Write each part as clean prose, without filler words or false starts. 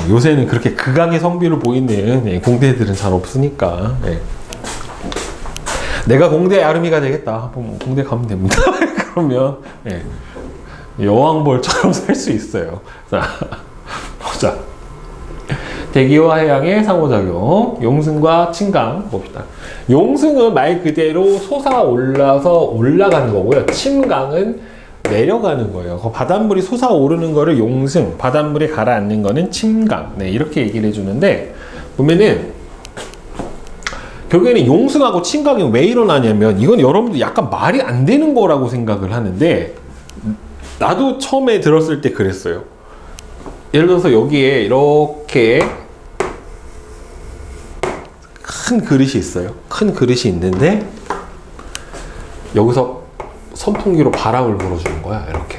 요새는 그렇게 극악의 성비를 보이는 공대들은 잘 없으니까. 내가 공대 아름이가 되겠다. 공대 가면 됩니다. 그러면 여왕벌처럼 살 수 있어요. 자, 보자. 대기와 해양의 상호작용, 용승과 침강 봅시다. 용승은 말 그대로 솟아올라서 올라가는 거고요. 침강은 내려가는 거예요. 바닷물이 솟아오르는 거를 용승, 바닷물이 가라앉는 거는 침강. 이렇게 얘기를 해주는데, 보면은 결국에는 용승하고 침강이 왜 일어나냐면, 이건 여러분들 약간 말이 안 되는 거라고 생각을 하는데, 나도 처음에 들었을 때 그랬어요. 예를 들어서 여기에 이렇게 큰 그릇이 있어요. 큰 그릇이 있는데 여기서 선풍기로 바람을 불어주는 거야. 이렇게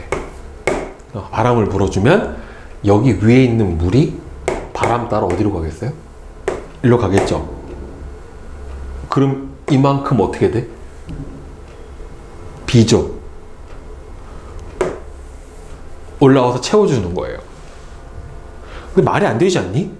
바람을 불어주면 여기 위에 있는 물이 바람 따라 어디로 가겠어요? 일로 가겠죠. 그럼 이만큼 어떻게 돼? 비죠. 올라와서 채워주는 거예요. 근데 말이 안 되지 않니?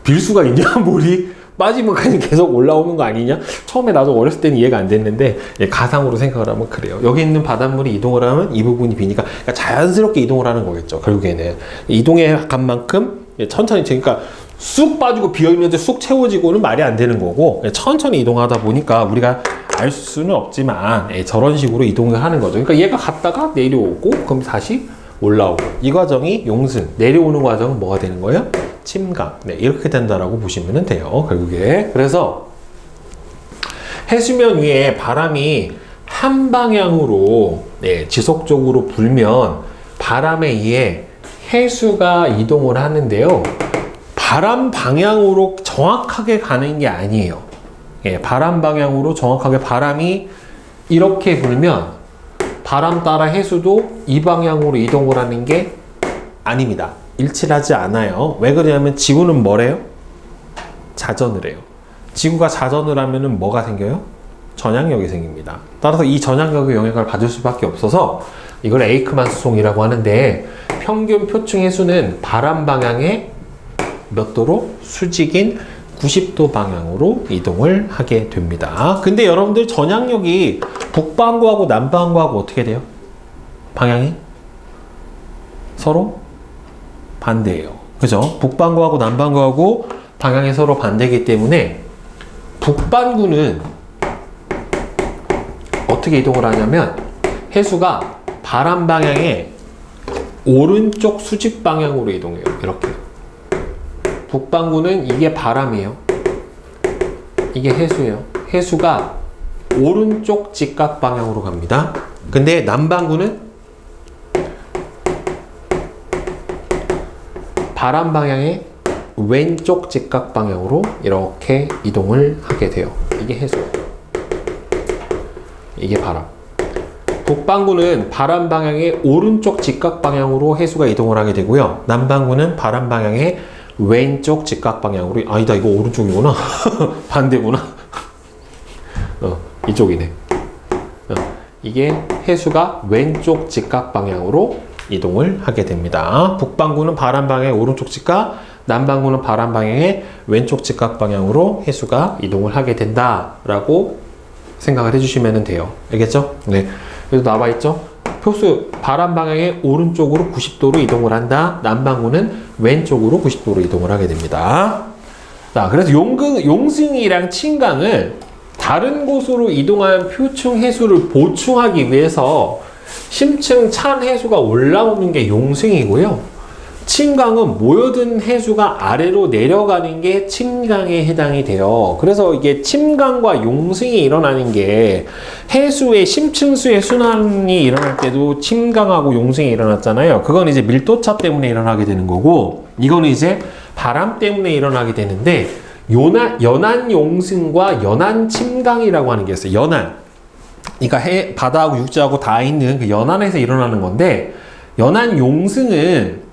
빌 수가 있냐? 물이 빠지면 그냥 계속 올라오는 거 아니냐? 처음에 나도 어렸을 때는 이해가 안 됐는데 가상으로 생각을 하면 그래요. 여기 있는 바닷물이 이동을 하면 이 부분이 비니까 그러니까 자연스럽게 이동을 하는 거겠죠. 결국에는 이동에 간 만큼 천천히, 그러니까 쑥 빠지고 비어있는데 쑥 채워지고는 말이 안 되는 거고, 천천히 이동하다 보니까 우리가 알 수는 없지만 저런 식으로 이동을 하는 거죠. 그러니까 얘가 갔다가 내려오고 그럼 다시 올라오고, 이 과정이 용승, 내려오는 과정은 뭐가 되는 거예요? 침강. 이렇게 된다라고 보시면 돼요. 결국에. 그래서 해수면 위에 바람이 한 방향으로 지속적으로 불면 바람에 의해 해수가 이동을 하는데요. 바람 방향으로 정확하게 가는 게 아니에요. 바람 방향으로 정확하게 바람이 이렇게 불면 바람 따라 해수도 이 방향으로 이동을 하는 게 아닙니다. 일치하지 않아요. 왜 그러냐면 지구는 뭐래요? 자전을 해요. 지구가 자전을 하면은 뭐가 생겨요? 전향력이 생깁니다. 따라서 이 전향력의 영향을 받을 수밖에 없어서 이걸 에이크만 수송이라고 하는데, 평균 표층 해수는 바람 방향의 몇 도로? 수직인 90도 방향으로 이동을 하게 됩니다. 근데 여러분들 전향력이 북반구하고 남반구하고 어떻게 돼요? 방향이? 서로 반대예요. 그죠? 북반구하고 남반구하고 방향이 서로 반대이기 때문에 북반구는 어떻게 이동을 하냐면 해수가 바람 방향의 오른쪽 수직 방향으로 이동해요. 이렇게. 북반구는 이게 바람이에요. 이게 해수예요. 해수가 오른쪽 직각 방향으로 갑니다. 근데 남반구는 바람 방향의 왼쪽 직각 방향으로 이렇게 이동을 하게 돼요. 이게 해수. 이게 바람. 북반구는 바람 방향의 오른쪽 직각 방향으로 해수가 이동을 하게 되고요. 남반구는 바람 방향의 왼쪽 직각 방향으로, 아니다, 이거 오른쪽이구나. 반대구나. 이쪽이네. 이게 해수가 왼쪽 직각 방향으로 이동을 하게 됩니다. 북반구는 바람 방향의 오른쪽 직각, 남반구는 바람 방향의 왼쪽 직각 방향으로 해수가 이동을 하게 된다라고 생각을 해주시면 돼요. 알겠죠? 네. 그래서 나와 있죠? 표수 바람 방향의 오른쪽으로 90도로 이동을 한다. 남반구는 왼쪽으로 90도로 이동을 하게 됩니다. 자, 그래서 용승이랑 침강을 다른 곳으로 이동한 표층 해수를 보충하기 위해서 심층 찬 해수가 올라오는 게 용승이고요. 침강은 모여든 해수가 아래로 내려가는 게 침강에 해당이 돼요. 그래서 이게 침강과 용승이 일어나는 게 해수의 심층수의 순환이 일어날 때도 침강하고 용승이 일어났잖아요. 그건 이제 밀도차 때문에 일어나게 되는 거고, 이거는 이제 바람 때문에 일어나게 되는데, 연안 용승과 연안 침강이라고 하는 게 있어요. 연안. 그러니까 바다하고 육지하고 다 있는 그 연안에서 일어나는 건데, 연안 용승은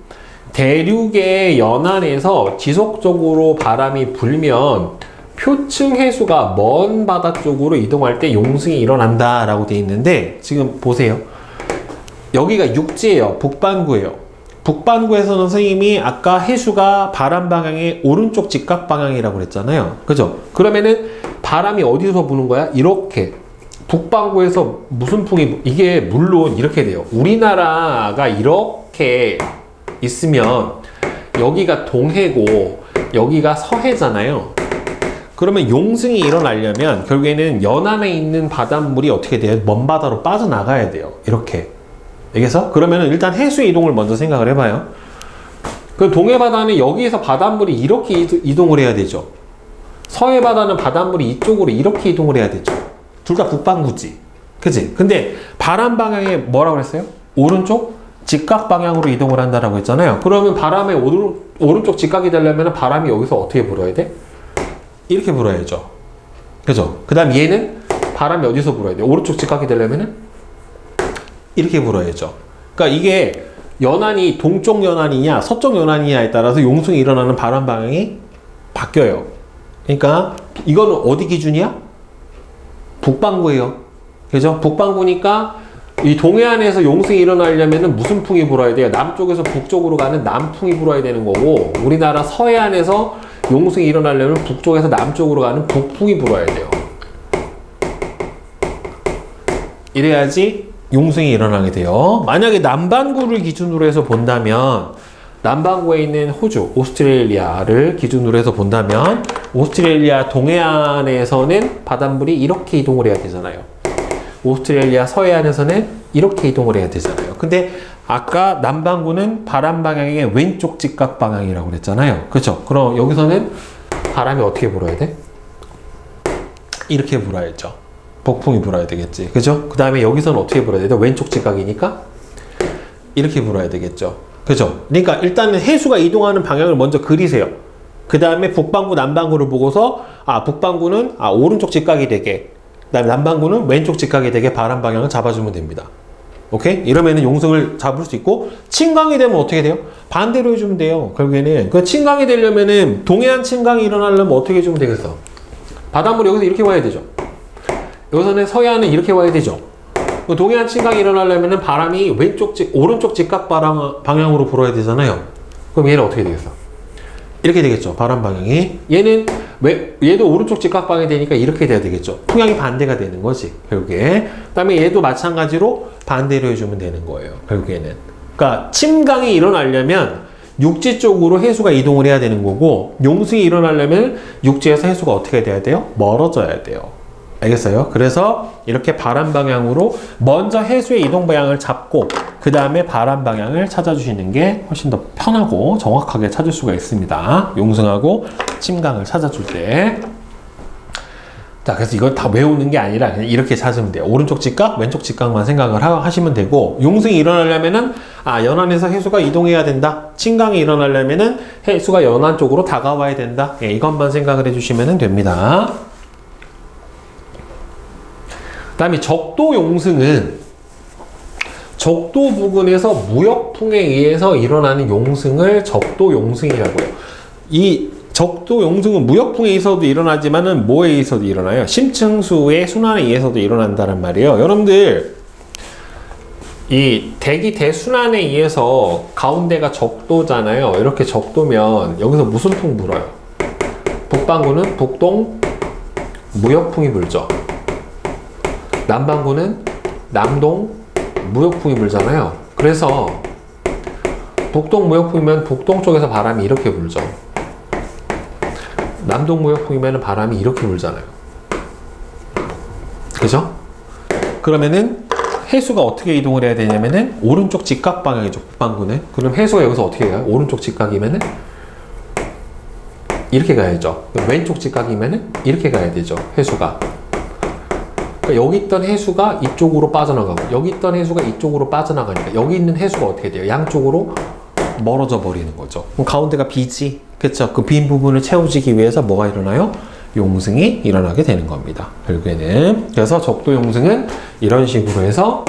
대륙의 연안에서 지속적으로 바람이 불면 표층 해수가 먼 바다 쪽으로 이동할 때 용승이 일어난다라고 되어 있는데, 지금 보세요. 여기가 육지예요. 북반구예요. 북반구에서는 선생님이 아까 해수가 바람 방향의 오른쪽 직각 방향이라고 그랬잖아요. 그죠? 그러면은 바람이 어디서 부는 거야? 이렇게. 북반구에서 무슨 풍이, 이게 물론 이렇게 돼요. 우리나라가 이렇게 있으면 여기가 동해고 여기가 서해잖아요. 그러면 용승이 일어나려면 결국에는 연안에 있는 바닷물이 어떻게 돼요? 먼 바다로 빠져나가야 돼요. 이렇게. 알겠어? 그러면 일단 해수의 이동을 먼저 생각을 해봐요. 그 동해 바다는 여기에서 바닷물이 이렇게 이동을 해야 되죠. 서해 바다는 바닷물이 이쪽으로 이렇게 이동을 해야 되죠. 둘 다 북반구지. 그치? 근데 바람 방향에 뭐라고 그랬어요? 오른쪽 직각 방향으로 이동을 한다라고 했잖아요. 그러면 바람의 오른쪽 직각이 되려면 바람이 여기서 어떻게 불어야 돼? 이렇게 불어야죠. 그죠? 그 다음 얘는 바람이 어디서 불어야 돼? 오른쪽 직각이 되려면은 이렇게 불어야죠. 그러니까 이게 연안이 동쪽 연안이냐 서쪽 연안이냐에 따라서 용승이 일어나는 바람 방향이 바뀌어요. 그러니까 이거는 어디 기준이야? 북반구예요. 그죠? 북반구니까 이 동해안에서 용승이 일어나려면 무슨 풍이 불어야 돼요? 남쪽에서 북쪽으로 가는 남풍이 불어야 되는 거고, 우리나라 서해안에서 용승이 일어나려면 북쪽에서 남쪽으로 가는 북풍이 불어야 돼요. 이래야지 용승이 일어나게 돼요. 만약에 남반구를 기준으로 해서 본다면, 남반구에 있는 호주, 오스트레일리아를 기준으로 해서 본다면 오스트레일리아 동해안에서는 바닷물이 이렇게 이동을 해야 되잖아요. 오스트레일리아 서해안에서는 이렇게 이동을 해야 되잖아요. 근데 아까 남반구는 바람 방향의 왼쪽 직각 방향이라고 그랬잖아요. 그렇죠? 그럼 여기서는 바람이 어떻게 불어야 돼? 이렇게 불어야죠. 북풍이 불어야 되겠지. 그죠? 그 다음에 여기서는 어떻게 불어야 돼? 왼쪽 직각이니까 이렇게 불어야 되겠죠. 그죠? 그러니까 일단은 해수가 이동하는 방향을 먼저 그리세요. 그 다음에 북반구, 남반구를 보고서 북반구는 오른쪽 직각이 되게, 그 다음에 남반구는 왼쪽 직각이 되게 바람 방향을 잡아주면 됩니다. 오케이? 이러면은 용승을 잡을 수 있고, 침강이 되면 어떻게 돼요? 반대로 해주면 돼요. 결국에는 그 침강이 되려면은 동해안 침강이 일어나려면 어떻게 해주면 되겠어? 바닷물이 여기서 이렇게 와야 되죠. 여기서는 서해안은 이렇게 와야 되죠. 동해안 침강이 일어나려면 바람이 오른쪽 직각 방향으로 불어야 되잖아요. 그럼 얘는 어떻게 되겠어? 이렇게 되겠죠. 바람 방향이. 얘도 오른쪽 직각 방향이 되니까 이렇게 돼야 되겠죠. 풍향이 반대가 되는 거지, 결국에. 그 다음에 얘도 마찬가지로 반대로 해주면 되는 거예요, 결국에는. 그러니까 침강이 일어나려면 육지 쪽으로 해수가 이동을 해야 되는 거고, 용승이 일어나려면 육지에서 해수가 어떻게 돼야 돼요? 멀어져야 돼요. 알겠어요? 그래서 이렇게 바람 방향으로 먼저 해수의 이동 방향을 잡고 그 다음에 바람 방향을 찾아주시는 게 훨씬 더 편하고 정확하게 찾을 수가 있습니다. 용승하고 침강을 찾아줄 때. 자, 그래서 이걸 다 외우는 게 아니라 그냥 이렇게 찾으면 돼요. 오른쪽 직각, 왼쪽 직각만 생각을 하시면 되고, 용승이 일어나려면은 연안에서 해수가 이동해야 된다. 침강이 일어나려면은 해수가 연안 쪽으로 다가와야 된다. 이것만 생각을 해주시면 됩니다. 그 다음에 적도 용승은 적도 부근에서 무역풍에 의해서 일어나는 용승을 적도 용승이라고 해요. 이 적도 용승은 무역풍에 의해서도 일어나지만은 뭐에 의해서도 일어나요? 심층수의 순환에 의해서도 일어난다는 말이에요. 여러분들 이 대기 대순환에 의해서 가운데가 적도잖아요. 이렇게 적도면 여기서 무슨 풍 불어요? 북반구는 북동 무역풍이 불죠. 남반구는 남동 무역풍이 불잖아요. 그래서 북동 무역풍이면 북동 쪽에서 바람이 이렇게 불죠. 남동 무역풍이면 바람이 이렇게 불잖아요. 그죠? 그러면은 해수가 어떻게 이동을 해야 되냐면은 오른쪽 직각 방향이죠. 북반구는. 그럼 해수가 여기서 어떻게 가요? 오른쪽 직각이면은 이렇게 가야죠. 왼쪽 직각이면은 이렇게 가야 되죠. 해수가. 그러니까 여기 있던 해수가 이쪽으로 빠져나가고 여기 있던 해수가 이쪽으로 빠져나가니까 여기 있는 해수가 어떻게 돼요? 양쪽으로 멀어져 버리는 거죠. 그럼 가운데가 비지. 그쵸? 그 빈 부분을 채워지기 위해서 뭐가 일어나요? 용승이 일어나게 되는 겁니다. 결국에는. 그래서 적도 용승은 이런 식으로 해서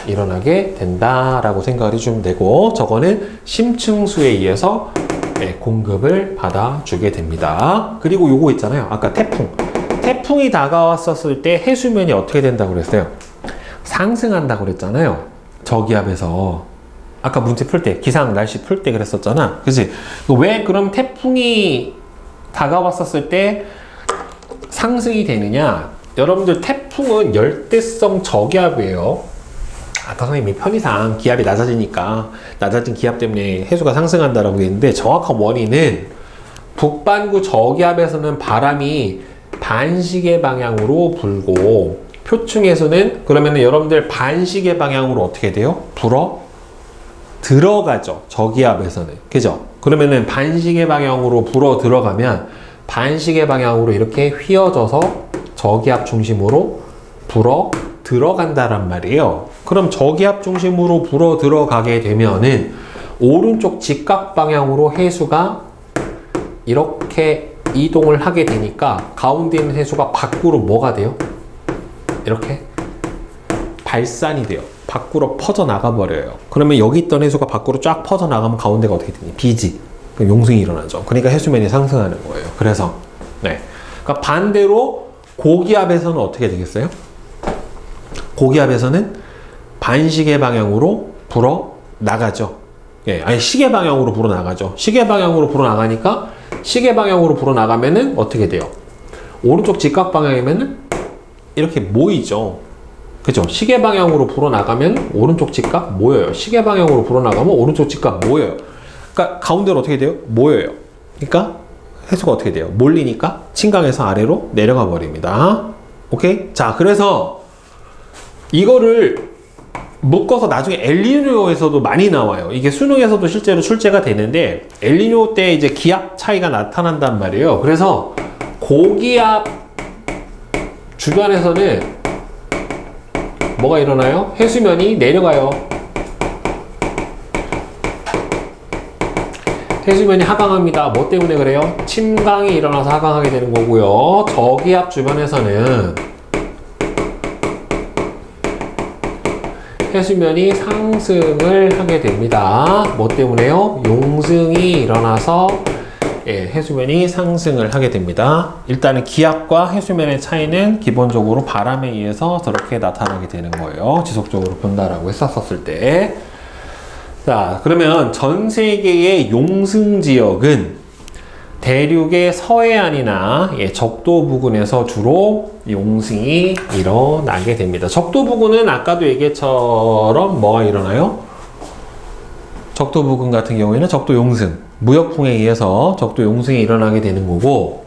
일어나게 된다라고 생각을 해주면 되고, 저거는 심층수에 의해서 공급을 받아주게 됩니다. 그리고 요거 있잖아요. 아까 태풍. 태풍이 다가왔었을 때 해수면이 어떻게 된다고 그랬어요? 상승한다고 그랬잖아요. 저기압에서. 아까 문제 풀 때, 기상 날씨 풀 때 그랬었잖아. 그치? 왜 그럼 태풍이 다가왔었을 때 상승이 되느냐? 여러분들 태풍은 열대성 저기압이에요. 아까 선생님이 편의상 기압이 낮아지니까 낮아진 기압 때문에 해수가 상승한다라고 했는데 정확한 원인은 북반구 저기압에서는 바람이 반시계 방향으로 불고 표층에서는 그러면은 여러분들 반시계 방향으로 어떻게 돼요? 불어 들어가죠. 저기압에서는. 그죠? 그러면은 반시계 방향으로 불어 들어가면 반시계 방향으로 이렇게 휘어져서 저기압 중심으로 불어 들어간다란 말이에요. 그럼 저기압 중심으로 불어 들어가게 되면은 오른쪽 직각 방향으로 해수가 이렇게 이동을 하게 되니까 가운데 있는 해수가 밖으로 뭐가 돼요? 이렇게 발산이 돼요. 밖으로 퍼져나가 버려요. 그러면 여기 있던 해수가 밖으로 쫙 퍼져나가면 가운데가 어떻게 되니? 비지. 용승이 일어나죠. 그러니까 해수면이 상승하는 거예요. 그래서 네. 그러니까 반대로 고기압에서는 어떻게 되겠어요? 고기압에서는 반시계 방향으로 불어 나가죠. 예, 아니 시계 방향으로 불어 나가죠. 시계 방향으로 불어 나가니까 시계 방향으로 불어 나가면은 어떻게 돼요? 오른쪽 직각 방향이면은 이렇게 모이죠. 그죠? 시계 방향으로 불어 나가면 오른쪽 직각 모여요. 시계 방향으로 불어 나가면 오른쪽 직각 모여요. 그러니까 가운데로 어떻게 돼요? 모여요. 그러니까 해수가 어떻게 돼요? 몰리니까 침강에서 아래로 내려가 버립니다. 오케이? 자, 그래서 이거를 묶어서 나중에 엘니뇨에서도 많이 나와요. 이게 수능에서도 실제로 출제가 되는데 엘니뇨 때 이제 기압 차이가 나타난단 말이에요. 그래서 고기압 주변에서는 뭐가 일어나요? 해수면이 내려가요. 해수면이 하강합니다. 뭐 때문에 그래요? 침강이 일어나서 하강하게 되는 거고요. 저기압 주변에서는 해수면이 상승을 하게 됩니다. 뭐 때문에요? 용승이 일어나서 해수면이 상승을 하게 됩니다. 일단은 기압과 해수면의 차이는 기본적으로 바람에 의해서 저렇게 나타나게 되는 거예요. 지속적으로 본다라고 했었을 때. 자, 그러면 전 세계의 용승 지역은 대륙의 서해안이나 적도 부근에서 주로 용승이 일어나게 됩니다. 적도 부근은 아까도 얘기처럼 뭐가 일어나요? 적도 부근 같은 경우에는 적도 용승, 무역풍에 의해서 적도 용승이 일어나게 되는 거고,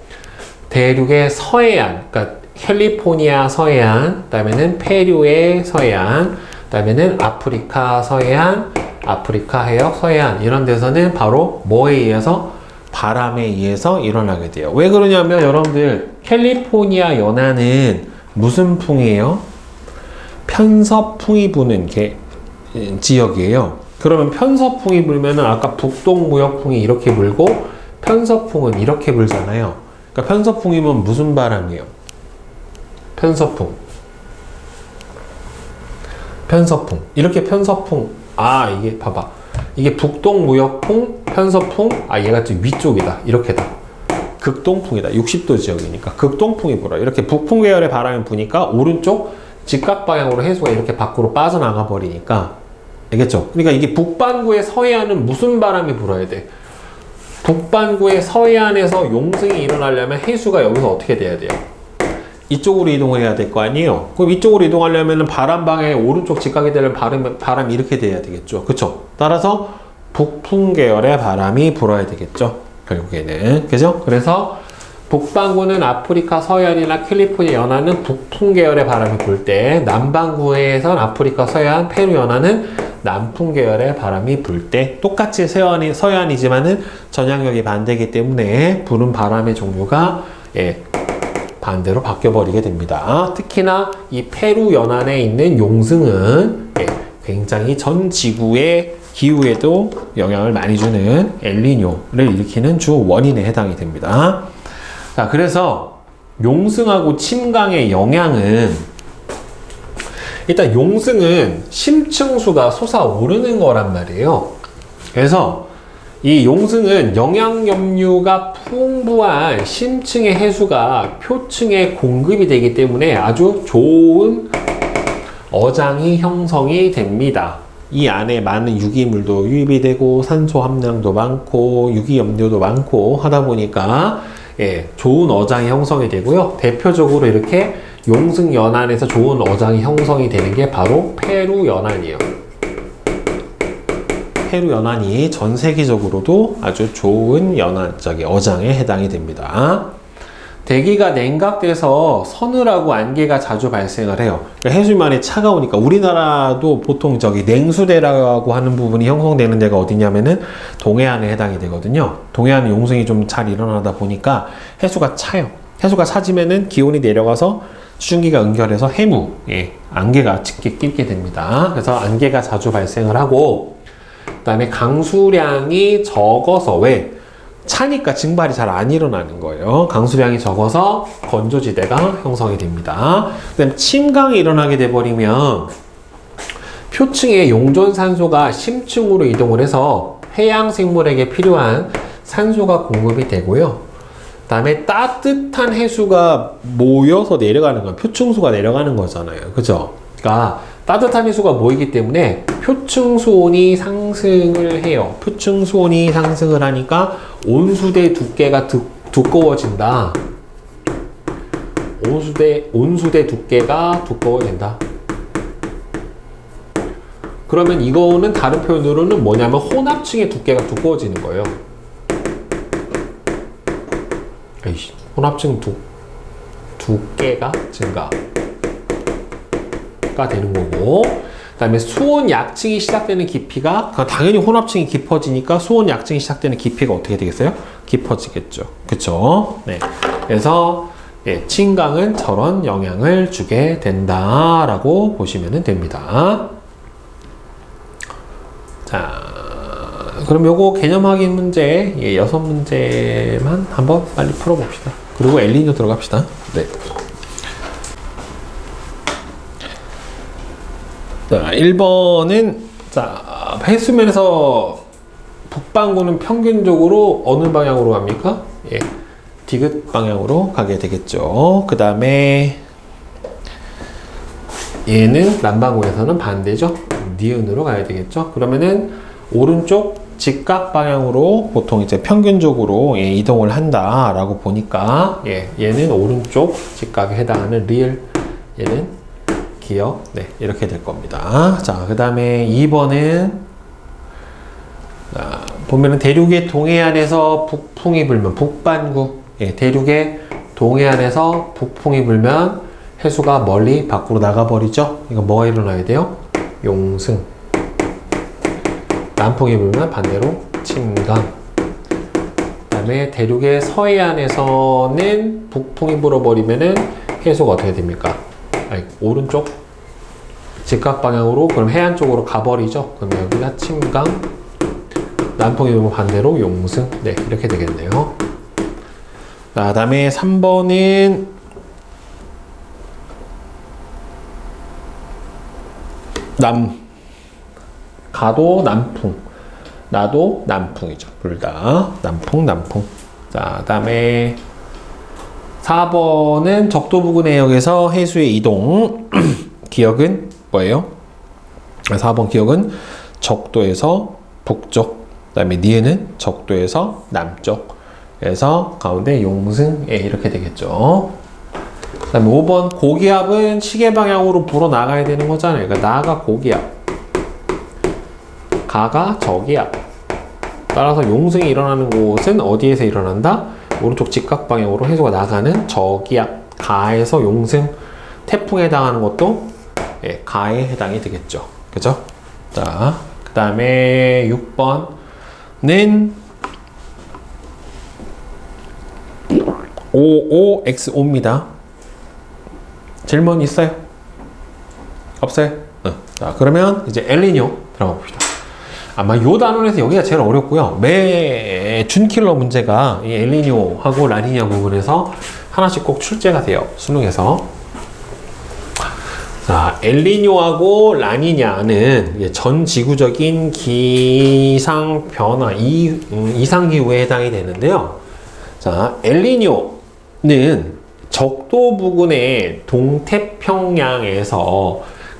대륙의 서해안, 그러니까 캘리포니아 서해안, 그다음에는 페루의 서해안, 그다음에는 아프리카 서해안, 아프리카 해역 서해안 이런 데서는 바로 뭐에 의해서? 바람에 의해서 일어나게 돼요. 왜 그러냐면 여러분들 캘리포니아 연안은 무슨 풍이에요? 편서풍이 부는 지역이에요. 그러면 편서풍이 불면은 아까 북동무역풍이 이렇게 불고 편서풍은 이렇게 불잖아요. 그러니까 편서풍이면 무슨 바람이에요? 편서풍. 편서풍. 이렇게 편서풍. 아, 이게 봐봐. 이게 북동무역풍, 편서풍. 아, 얘가 좀 위쪽이다. 이렇게다. 극동풍이다. 60도 지역이니까 극동풍이 불어요. 이렇게 북풍 계열의 바람이 부니까 오른쪽 직각 방향으로 해수가 이렇게 밖으로 빠져나가 버리니까, 알겠죠? 그러니까 이게 북반구의 서해안은 무슨 바람이 불어야 돼? 북반구의 서해안에서 용승이 일어나려면 해수가 여기서 어떻게 돼야 돼요? 이쪽으로 이동을 해야 될 거 아니에요? 그럼 이쪽으로 이동하려면 바람 방향의 오른쪽 직각이 되려면 바람이 이렇게 돼야 되겠죠? 그쵸? 따라서 북풍 계열의 바람이 불어야 되겠죠? 결국에는. 그죠? 그래서 북반구는 아프리카 서해안이나 캘리포니아 연안은 북풍 계열의 바람이 불 때, 남반구에선 아프리카 서해안, 페루 연안은 남풍 계열의 바람이 불 때, 똑같이 서해안이지만은 전향력이 반대이기 때문에 부는 바람의 종류가 반대로 바뀌어버리게 됩니다. 특히나 이 페루 연안에 있는 용승은 굉장히 전 지구의 기후에도 영향을 많이 주는 엘니뇨를 일으키는 주 원인에 해당이 됩니다. 자, 그래서 용승하고 침강의 영향은, 일단 용승은 심층수가 솟아오르는 거란 말이에요. 그래서 이 용승은 영양염류가 풍부한 심층의 해수가 표층에 공급이 되기 때문에 아주 좋은 어장이 형성이 됩니다. 이 안에 많은 유기물도 유입이 되고 산소 함량도 많고 유기염료도 많고 하다 보니까 좋은 어장이 형성이 되고요. 대표적으로 이렇게 용승 연안에서 좋은 어장이 형성이 되는 게 바로 페루 연안이에요. 페루 연안이 전 세계적으로도 아주 좋은 어장에 해당이 됩니다. 대기가 냉각돼서 서늘하고 안개가 자주 발생을 해요. 그러니까 해수면이 차가우니까 우리나라도 보통 냉수대라고 하는 부분이 형성되는 데가 어디냐면은 동해안에 해당이 되거든요. 동해안은 용승이 좀 잘 일어나다 보니까 해수가 차요. 해수가 차지면은 기온이 내려가서 수증기가 응결해서 해무, 안개가 짙게 끼게 됩니다. 그래서 안개가 자주 발생을 하고, 그 다음에 강수량이 적어서 왜? 차니까 증발이 잘 안 일어나는 거예요. 강수량이 적어서 건조지대가 형성이 됩니다. 그 다음에 침강이 일어나게 돼버리면 표층의 용존산소가 심층으로 이동을 해서 해양 생물에게 필요한 산소가 공급이 되고요. 그 다음에 따뜻한 해수가 모여서 내려가는 건 표층수가 내려가는 거잖아요. 그죠? 그러니까 따뜻한 해수가 모이기 때문에 표층 수온이 상승을 해요. 표층 수온이 상승을 하니까 온수대 두께가 두꺼워진다. 온수대 두께가 두꺼워진다. 그러면 이거는 다른 표현으로는 뭐냐면 혼합층의 두께가 두꺼워지는 거예요. 혼합층 두께가 증가가 되는 거고, 그 다음에 수온 약층이 시작되는 깊이가 당연히 혼합층이 깊어지니까 수온 약층이 시작되는 깊이가 어떻게 되겠어요? 깊어지겠죠. 그쵸? 네. 그래서 침강은 저런 영향을 주게 된다라고 보시면 됩니다. 자, 그럼 요거 개념 확인 문제 6문제만 한번 빨리 풀어봅시다. 그리고 엘니뇨 들어갑시다. 네. 자, 1번은 해수면에서 북반구는 평균적으로 어느 방향으로 갑니까? 디귿 방향으로 가게 되겠죠. 그 다음에 얘는 남반구에서는 반대죠. 니은으로 가야 되겠죠. 그러면은 오른쪽 직각 방향으로 보통 이제 평균적으로 이동을 한다라고 보니까 얘는 오른쪽 직각에 해당하는 리을, 얘는 기억, 이렇게 될 겁니다. 자, 그 다음에 2번은 보면은 대륙의 동해안에서 북풍이 불면 북반구, 대륙의 동해안에서 북풍이 불면 해수가 멀리 밖으로 나가버리죠. 이거 뭐가 일어나야 돼요? 용승. 남풍이 불면 반대로 침강. 그 다음에 대륙의 서해안에서는 북풍이 불어버리면은 해수가 어떻게 됩니까? 오른쪽 직각 방향으로 그럼 해안 쪽으로 가버리죠. 그럼 여기가 침강, 남풍이 불면 반대로 용승. 이렇게 되겠네요. 그 다음에 3번은 가도 남풍, 나도 남풍이죠. 둘 다 남풍. 자, 그 다음에 4번은 적도 부근 해역에서 해수의 이동. 기억은 뭐예요? 4번 기억은 적도에서 북쪽, 그 다음에 니은은 적도에서 남쪽. 그래서 가운데 용승, 이렇게 되겠죠. 그 다음에 5번 고기압은 시계 방향으로 불어 나가야 되는 거잖아요. 그러니까 나가 고기압, 가가 저기압. 따라서 용승이 일어나는 곳은 어디에서 일어난다? 오른쪽 직각 방향으로 해수가 나가는 저기압, 가에서 용승. 태풍에 해당하는 것도 가에 해당이 되겠죠. 그죠? 자, 그 다음에 6번은 55X5입니다. 질문 있어요? 없어요? 자, 그러면 이제 엘니뇨 들어가 봅시다. 아마 요 단원에서 여기가 제일 어렵고요. 매 준킬러 문제가 이 엘니뇨하고 라니냐 부분에서 하나씩 꼭 출제가 돼요. 수능에서. 자, 엘니뇨하고 라니냐는 전 지구적인 기상 변화, 이상기후에 해당이 되는데요. 자, 엘니뇨는 적도 부근의 동태평양에서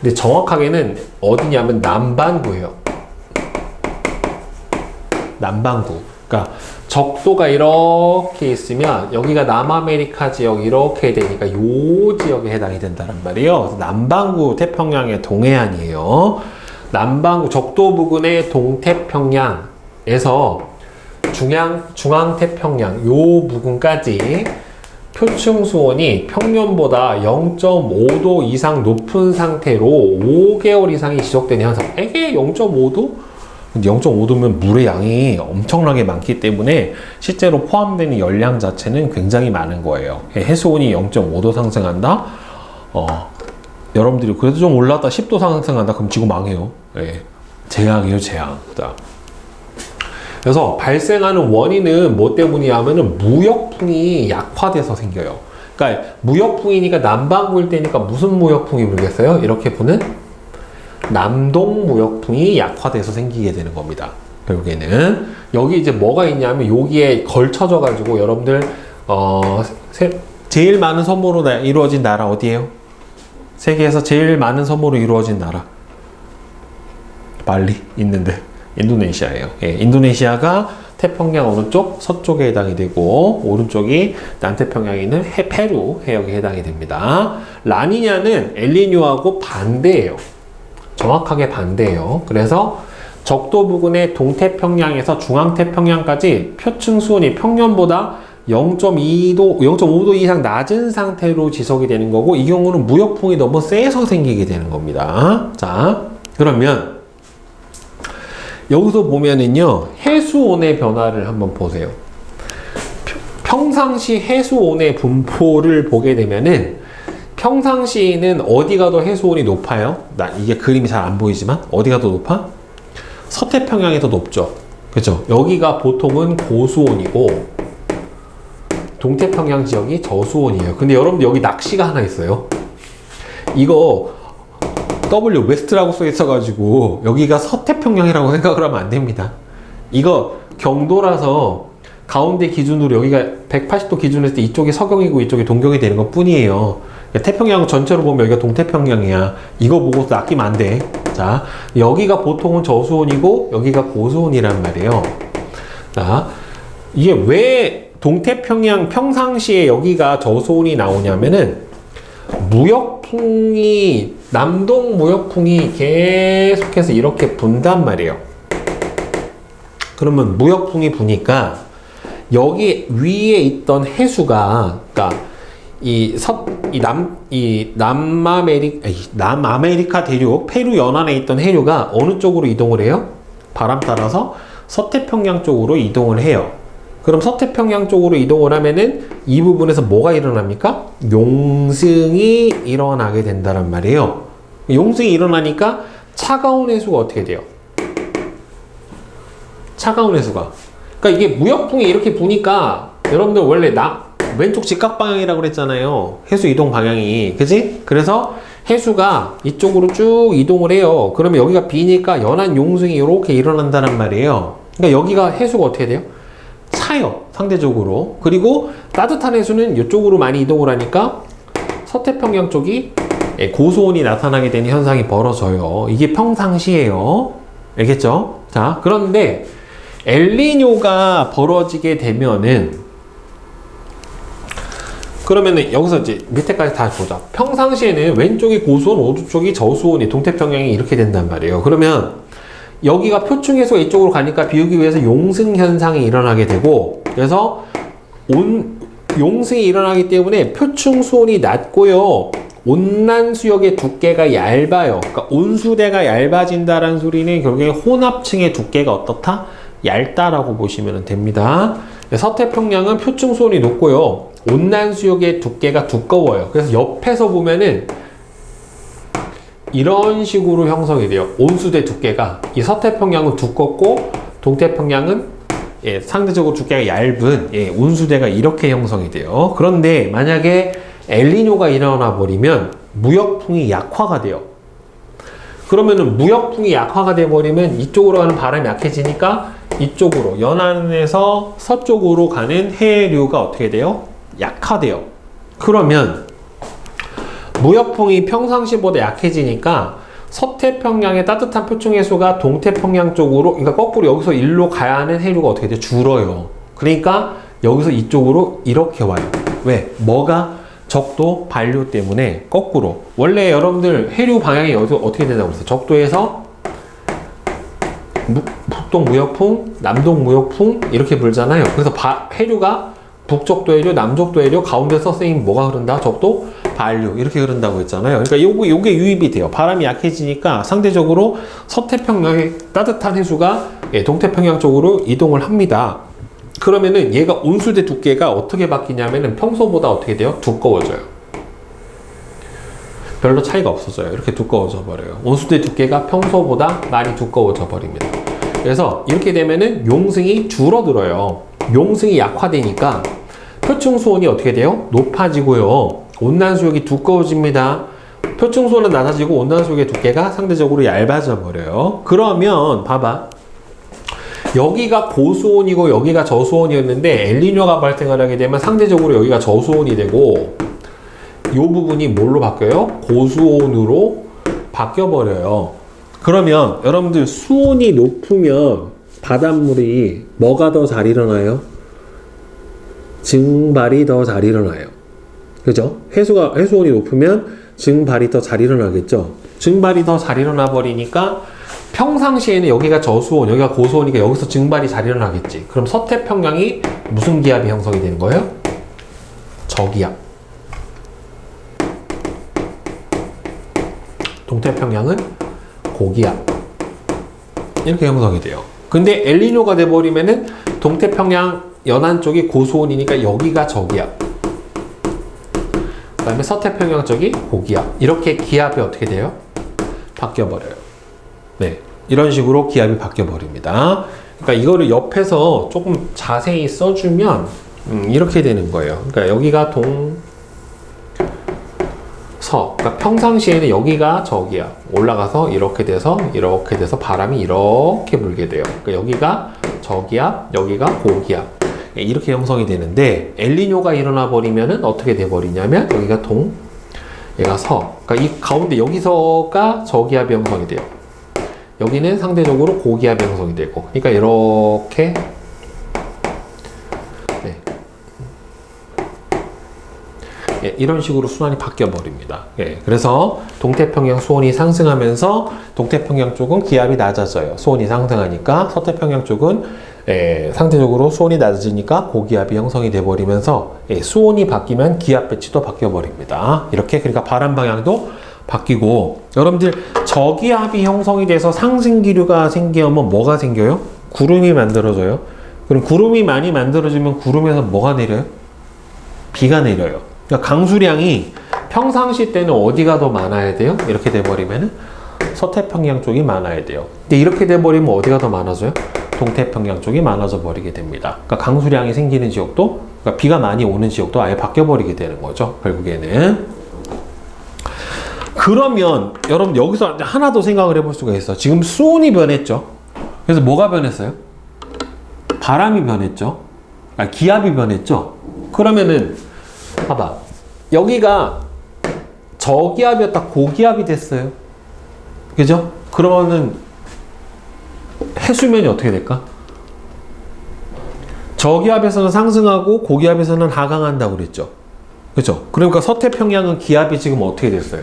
근데 정확하게는 어디냐면 남반구예요. 남반구. 그러니까 적도가 이렇게 있으면 여기가 남아메리카 지역 이렇게 되니까 요 지역에 해당이 된다는 말이에요. 그래서 남반구 태평양의 동해안이에요. 남반구 적도 부근의 동태평양에서 중앙태평양 요 부근까지 표층 수온이 평년보다 0.5도 이상 높은 상태로 5개월 이상이 지속되는 현상. 이게 0.5도? 0.5도면 물의 양이 엄청나게 많기 때문에 실제로 포함되는 열량 자체는 굉장히 많은 거예요. 해수온이 0.5도 상승한다? 여러분들이 그래도 좀 올랐다 10도 상승한다? 그럼 지구 망해요. 예. 재앙이에요, 재앙. 자. 그래서 발생하는 원인은 뭐 때문이냐면은 무역풍이 약화돼서 생겨요. 그러니까 무역풍이니까 남반구일 때니까 무슨 무역풍이 불겠어요? 이렇게 보는 남동 무역풍이 약화돼서 생기게 되는 겁니다. 결국에는 여기 이제 뭐가 있냐면 여기에 걸쳐져 가지고 여러분들 제일 많은 섬으로 이루어진 나라 어디예요? 세계에서 제일 많은 섬으로 이루어진 나라 말리 있는데 인도네시아예요. 예, 인도네시아가 태평양 오른쪽 서쪽에 해당이 되고 오른쪽이 남태평양에 있는 페루 해역에 해당이 됩니다. 라니냐는 엘니뇨하고 반대예요. 정확하게 반대예요. 그래서 적도 부근의 동태평양에서 중앙태평양까지 표층 수온이 평년보다 0.5도 이상 낮은 상태로 지속이 되는 거고 이 경우는 무역풍이 너무 세서 생기게 되는 겁니다. 자, 그러면 여기서 보면은요, 해수온의 변화를 한번 보세요. 평상시 해수온의 분포를 보게 되면은, 평상시에는 어디가 더 해수온이 높아요? 이게 그림이 잘 안 보이지만, 어디가 더 높아? 서태평양이 더 높죠. 그죠? 여기가 보통은 고수온이고, 동태평양 지역이 저수온이에요. 근데 여러분들 여기 낚시가 하나 있어요. 이거, W 웨스트라고 써 있어가지고 여기가 서태평양이라고 생각을 하면 안 됩니다. 이거 경도라서 가운데 기준으로 여기가 180도 기준으로 했을 때 이쪽이 서경이고 이쪽이 동경이 되는 것 뿐이에요. 태평양 전체로 보면 여기가 동태평양이야. 이거 보고 낚이면 안 돼. 자, 여기가 보통은 저수온이고 여기가 고수온이란 말이에요. 자, 이게 왜 동태평양 평상시에 여기가 저수온이 나오냐면은 남동 무역풍이 계속해서 이렇게 분단 말이에요. 그러면 무역풍이 부니까 여기 위에 있던 해수가, 그러니까 남아메리카 대륙 페루 연안에 있던 해류가 어느 쪽으로 이동을 해요? 바람 따라서 서태평양 쪽으로 이동을 해요. 그럼 서태평양 쪽으로 이동을 하면은 이 부분에서 뭐가 일어납니까? 용승이 일어나게 된다는 말이에요. 용승이 일어나니까 차가운 해수가 어떻게 돼요? 차가운 해수가. 그러니까 이게 무역풍이 이렇게 부니까 여러분들 원래 왼쪽 직각 방향이라고 그랬잖아요. 해수 이동 방향이. 그지? 그래서 해수가 이쪽으로 쭉 이동을 해요. 그러면 여기가 비니까 연안 용승이 이렇게 일어난다는 말이에요. 그러니까 여기가 해수가 어떻게 돼요? 차요, 상대적으로. 그리고 따뜻한 해수는 이쪽으로 많이 이동을 하니까 서태평양 쪽이 고수온이 나타나게 되는 현상이 벌어져요. 이게 평상시예요. 알겠죠? 자, 그런데 엘니뇨가 벌어지게 되면은 그러면은 여기서 이제 밑에까지 다 보자. 평상시에는 왼쪽이 고수온, 오른쪽이 저수온이 동태평양이 이렇게 된단 말이에요. 그러면 여기가 표층에서 이쪽으로 가니까 비우기 위해서 용승 현상이 일어나게 되고 그래서 용승이 일어나기 때문에 표층 수온이 낮고요. 온난 수역의 두께가 얇아요. 그러니까 온수대가 얇아진다는 소리는 결국에 혼합층의 두께가 어떻다? 얇다라고 보시면 됩니다. 서태평양은 표층 수온이 높고요. 온난 수역의 두께가 두꺼워요. 그래서 옆에서 보면은 이런 식으로 형성이 돼요. 온수대 두께가. 이 서태평양은 두껍고 동태평양은 상대적으로 두께가 얇은 온수대가 이렇게 형성이 돼요. 그런데 만약에 엘니뇨가 일어나 버리면 무역풍이 약화가 돼요. 그러면은 무역풍이 약화가 돼 버리면 이쪽으로 가는 바람이 약해지니까 이쪽으로 연안에서 서쪽으로 가는 해류가 어떻게 돼요? 약화돼요. 그러면 무역풍이 평상시보다 약해지니까 서태평양의 따뜻한 표층해수가 동태평양 쪽으로, 그러니까 거꾸로 여기서 일로 가야 하는 해류가 어떻게 돼? 줄어요. 그러니까 여기서 이쪽으로 이렇게 와요. 왜? 뭐가? 적도 반류 때문에 거꾸로. 원래 여러분들 해류 방향이 여기서 어떻게 된다고 그랬어요? 적도에서 북동 무역풍, 남동 무역풍 이렇게 불잖아요. 그래서 해류가 북적도 해류, 남적도 해류, 가운데서 선생님 뭐가 흐른다? 적도 반류 이렇게 흐른다고 했잖아요. 그러니까 요게 유입이 돼요. 바람이 약해지니까 상대적으로 서태평양의 따뜻한 해수가 동태평양 쪽으로 이동을 합니다. 그러면은 얘가 온수대 두께가 어떻게 바뀌냐면은 평소보다 어떻게 돼요? 두꺼워져요. 별로 차이가 없어져요. 이렇게 두꺼워져 버려요. 온수대 두께가 평소보다 많이 두꺼워져 버립니다. 그래서 이렇게 되면은 용승이 줄어들어요. 용승이 약화되니까 표층수온이 어떻게 돼요? 높아지고요. 온난수역이 두꺼워집니다. 표층수온은 낮아지고 온난수역의 두께가 상대적으로 얇아져 버려요. 그러면 봐봐. 여기가 고수온이고 여기가 저수온이었는데 엘니뇨가 발생을 하게 되면 상대적으로 여기가 저수온이 되고 이 부분이 뭘로 바뀌어요? 고수온으로 바뀌어버려요. 그러면 여러분들 수온이 높으면 바닷물이 뭐가 더 잘 일어나요? 증발이 더 잘 일어나요. 그죠? 해수온이 높으면 증발이 더 잘 일어나겠죠? 증발이 더 잘 일어나 버리니까 평상시에는 여기가 저수온, 여기가 고수온이니까 여기서 증발이 잘 일어나겠지. 그럼 서태평양이 무슨 기압이 형성이 되는 거예요? 저기압. 동태평양은 고기압. 이렇게 형성이 돼요. 근데 엘니뇨가 돼버리면은 동태평양 연안 쪽이 고수온이니까 여기가 저기압. 그 다음에 서태평양 쪽이 고기압. 이렇게 기압이 어떻게 돼요? 바뀌어버려요. 네. 이런 식으로 기압이 바뀌어버립니다. 그러니까 이거를 옆에서 조금 자세히 써주면 이렇게 되는 거예요. 그러니까 여기가 그러니까 평상시에는 여기가 저기압. 올라가서 이렇게 돼서 바람이 이렇게 불게 돼요. 그러니까 여기가 저기압, 여기가 고기압. 이렇게 형성이 되는데 엘니뇨가 일어나 버리면은 어떻게 돼 버리냐면 여기가 얘가 그러니까 이 가운데 여기서가 저기압이 형성이 돼요. 여기는 상대적으로 고기압이 형성이 되고, 그러니까 이렇게 이런 식으로 순환이 바뀌어 버립니다. 그래서 동태평양 수온이 상승하면서 동태평양 쪽은 기압이 낮아져요. 수온이 상승하니까 서태평양 쪽은 상대적으로 수온이 낮아지니까 고기압이 형성이 돼 버리면서 수온이 바뀌면 기압 배치도 바뀌어 버립니다. 이렇게 그러니까 바람 방향도 바뀌고, 여러분들 저기압이 형성이 돼서 상승기류가 생기면 뭐가 생겨요? 구름이 만들어져요. 그럼 구름이 많이 만들어지면 구름에서 뭐가 내려요? 비가 내려요. 그러니까 강수량이 평상시 때는 어디가 더 많아야 돼요? 이렇게 돼버리면 서태평양 쪽이 많아야 돼요. 근데 이렇게 돼버리면 어디가 더 많아져요? 동태평양 쪽이 많아져 버리게 됩니다. 그러니까 강수량이 생기는 지역도, 그러니까 비가 많이 오는 지역도 아예 바뀌어버리게 되는 거죠. 결국에는. 그러면 여러분 여기서 하나 더 생각을 해볼 수가 있어. 지금 수온이 변했죠. 그래서 뭐가 변했어요? 바람이 변했죠. 기압이 변했죠. 그러면은 봐봐, 여기가 저기압이었다 고기압이 됐어요. 그죠? 그러면은 해수면이 어떻게 될까? 저기압에서는 상승하고 고기압에서는 하강한다고 그랬죠. 그죠? 그러니까 서태평양은 기압이 지금 어떻게 됐어요?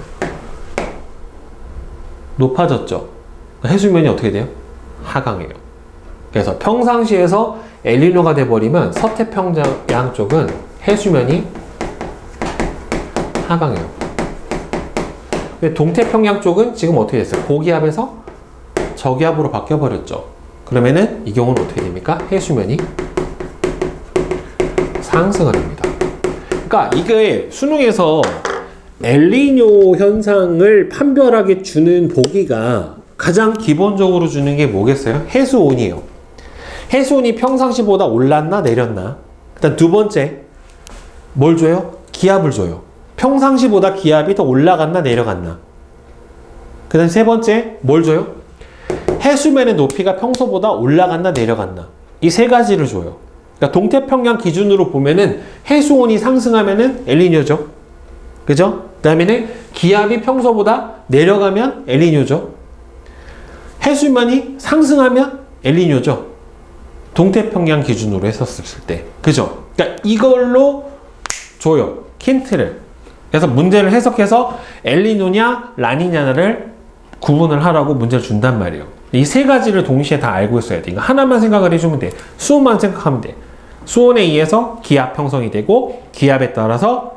높아졌죠. 해수면이 어떻게 돼요? 하강해요. 그래서 평상시에서 엘니뇨가 돼버리면 서태평양 쪽은 해수면이 하강해요. 근데 동태평양 쪽은 지금 어떻게 됐어요? 고기압에서 저기압으로 바뀌어버렸죠. 그러면은 이 경우는 어떻게 됩니까? 해수면이 상승을 합니다. 그러니까 이게 수능에서 엘니뇨 현상을 판별하게 주는 보기가 가장 기본적으로 주는 게 뭐겠어요? 해수온이에요. 해수온이 평상시보다 올랐나 내렸나? 일단 두 번째 뭘 줘요? 기압을 줘요. 평상시보다 기압이 더 올라갔나 내려갔나? 그 다음 세 번째 뭘 줘요? 해수면의 높이가 평소보다 올라갔나 내려갔나? 이 세 가지를 줘요. 그러니까 동태평양 기준으로 보면은 해수온이 상승하면은 엘니뇨죠. 그죠? 그 다음에는 기압이 평소보다 내려가면 엘니뇨죠. 해수면이 상승하면 엘니뇨죠. 동태평양 기준으로 했었을 때. 그죠? 그러니까 이걸로 줘요. 힌트를. 그래서 문제를 해석해서 엘니뇨냐 라니냐를 구분을 하라고 문제를 준단 말이에요. 이 세 가지를 동시에 다 알고 있어야 돼. 이거 하나만 생각을 해주면 돼. 수온만 생각하면 돼. 수온에 의해서 기압 형성이 되고, 기압에 따라서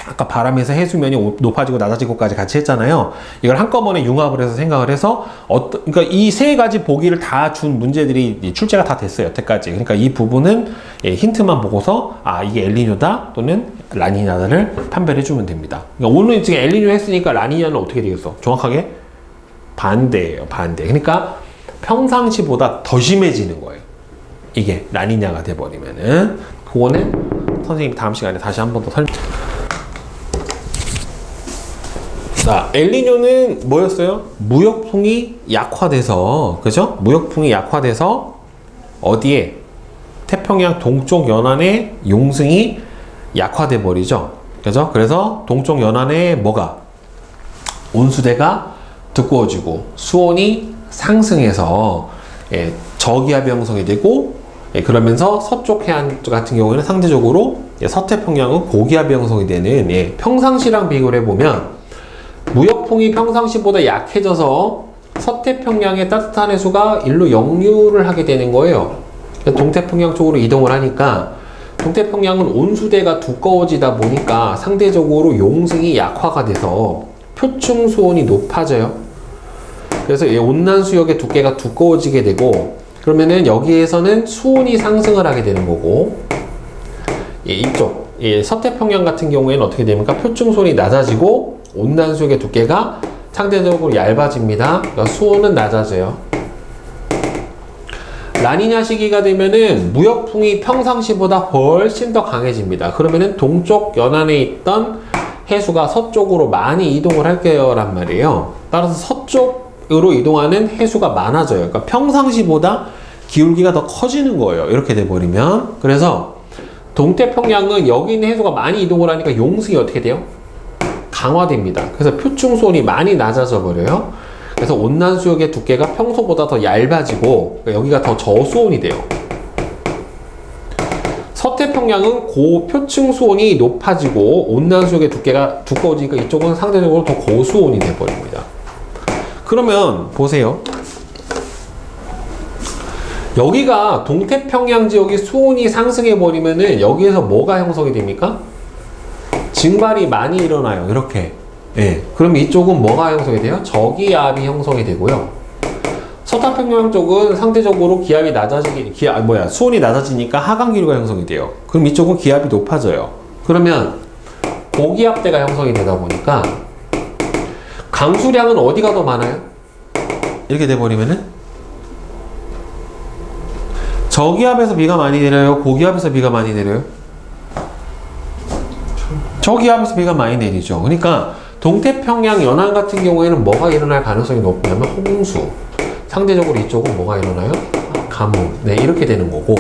아까 바람에서 해수면이 높아지고 낮아지고까지 같이 했잖아요. 이걸 한꺼번에 융합을 해서 생각을 해서 그러니까 이 세 가지 보기를 다 준 문제들이 출제가 다 됐어요. 여태까지. 그러니까 이 부분은 힌트만 보고서 이게 엘니뇨다 또는 라니냐를 판별해 주면 됩니다. 그러니까 오늘 지금 엘니뇨 했으니까 라니냐는 어떻게 되겠어? 정확하게 반대예요. 반대. 그러니까 평상시보다 더 심해지는 거예요. 이게 라니냐가 돼버리면은. 그거는 선생님이 다음 시간에 다시 한 번 더 설명. 자, 엘니뇨는 뭐였어요? 무역풍이 약화돼서, 그죠? 무역풍이 약화돼서 어디에? 태평양 동쪽 연안의 용승이 약화돼 버리죠. 그죠? 그래서 동쪽 연안에 뭐가? 온수대가 두꺼워지고 수온이 상승해서 저기압이 형성이 되고, 그러면서 서쪽 해안 같은 경우에는 상대적으로 서태평양은 고기압이 형성이 되는, 평상시랑 비교를 해보면 무역풍이 평상시보다 약해져서 서태평양의 따뜻한 해수가 일로 역류를 하게 되는 거예요. 동태평양 쪽으로 이동을 하니까 동태평양은 온수대가 두꺼워지다 보니까 상대적으로 용승이 약화가 돼서 표층 수온이 높아져요. 그래서 이 온난수역의 두께가 두꺼워지게 되고, 그러면은 여기에서는 수온이 상승을 하게 되는 거고, 이쪽 서태평양 같은 경우에는 어떻게 됩니까? 표층 수온이 낮아지고 온난수역의 두께가 상대적으로 얇아집니다. 그러니까 수온은 낮아져요. 라니냐 시기가 되면은 무역풍이 평상시보다 훨씬 더 강해집니다. 그러면은 동쪽 연안에 있던 해수가 서쪽으로 많이 이동을 할 거란 말이에요. 따라서 서쪽으로 이동하는 해수가 많아져요. 그러니까 평상시보다 기울기가 더 커지는 거예요. 이렇게 돼버리면. 그래서 동태평양은 여기 있는 해수가 많이 이동을 하니까 용승이 어떻게 돼요? 강화됩니다. 그래서 표층수온이 많이 낮아져 버려요. 그래서 온난수역의 두께가 평소보다 더 얇아지고 여기가 더 저수온이 돼요. 서태평양은 표층수온이 높아지고 온난수역의 두께가 두꺼워지니까 이쪽은 상대적으로 더 고수온이 돼버립니다. 그러면 보세요. 여기가 동태평양 지역이 수온이 상승해 버리면은 여기에서 뭐가 형성이 됩니까? 증발이 많이 일어나요. 이렇게. 그럼 이쪽은 뭐가 형성이 돼요? 저기압이 형성이 되고요. 서태평양 쪽은 상대적으로 기압이 수온이 낮아지니까 하강 기류가 형성이 돼요. 그럼 이쪽은 기압이 높아져요. 그러면 고기압대가 형성이 되다 보니까 강수량은 어디가 더 많아요? 이렇게 돼버리면은 저기압에서 비가 많이 내려요? 고기압에서 비가 많이 내려요? 저기압에서 비가 많이 내리죠. 그러니까 동태평양 연안 같은 경우에는 뭐가 일어날 가능성이 높냐면 홍수. 상대적으로 이쪽은 뭐가 일어나요? 가뭄. 이렇게 되는 거고,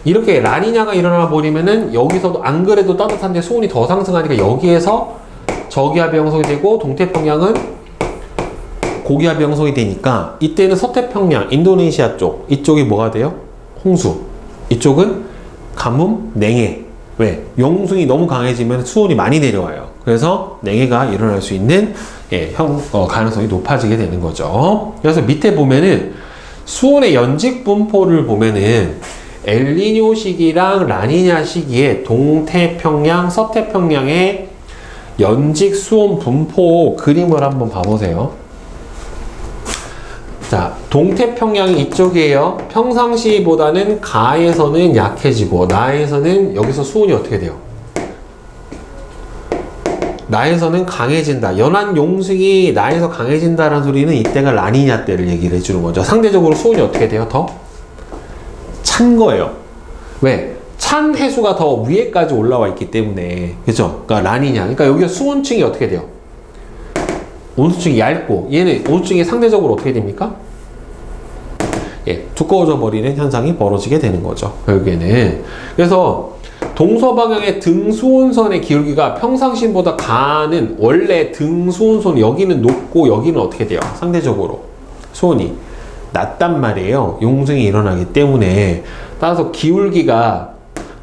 이렇게 라니냐가 일어나 버리면은 여기서도 안 그래도 따뜻한데 수온이 더 상승하니까 여기에서 저기압이 형성이 되고 동태평양은 고기압이 형성이 되니까 이때는 서태평양, 인도네시아 쪽 이쪽이 뭐가 돼요? 홍수. 이쪽은 가뭄, 냉해. 왜? 용승이 너무 강해지면 수온이 많이 내려와요. 그래서 냉해가 일어날 수 있는 가능성이 높아지게 되는 거죠. 그래서 밑에 보면은 수온의 연직 분포를 보면은 엘니뇨 시기랑 라니냐 시기에 동태평양, 서태평양의 연직 수온 분포 그림을 한번 봐보세요. 자, 동태평양이 이쪽이에요. 평상시보다는 가에서는 약해지고 나에서는 여기서 수온이 어떻게 돼요? 나에서는 강해진다. 연안 용승이 나에서 강해진다라는 소리는 이때가 라니냐 때를 얘기를 해주는 거죠. 상대적으로 수온이 어떻게 돼요? 더 찬 거예요. 왜? 찬 해수가 더 위에까지 올라와 있기 때문에. 그죠? 그러니까 라니냐. 그러니까 여기가 수온층이 어떻게 돼요? 온수층이 얇고 얘는 온수층이 상대적으로 어떻게 됩니까? 두꺼워져 버리는 현상이 벌어지게 되는 거죠. 결국에는. 그래서 동서방향의 등수온선의 기울기가 평상시보다 가는 원래 등수온선 여기는 높고 여기는 어떻게 돼요? 상대적으로 수온이 낮단 말이에요. 용승이 일어나기 때문에. 따라서 기울기가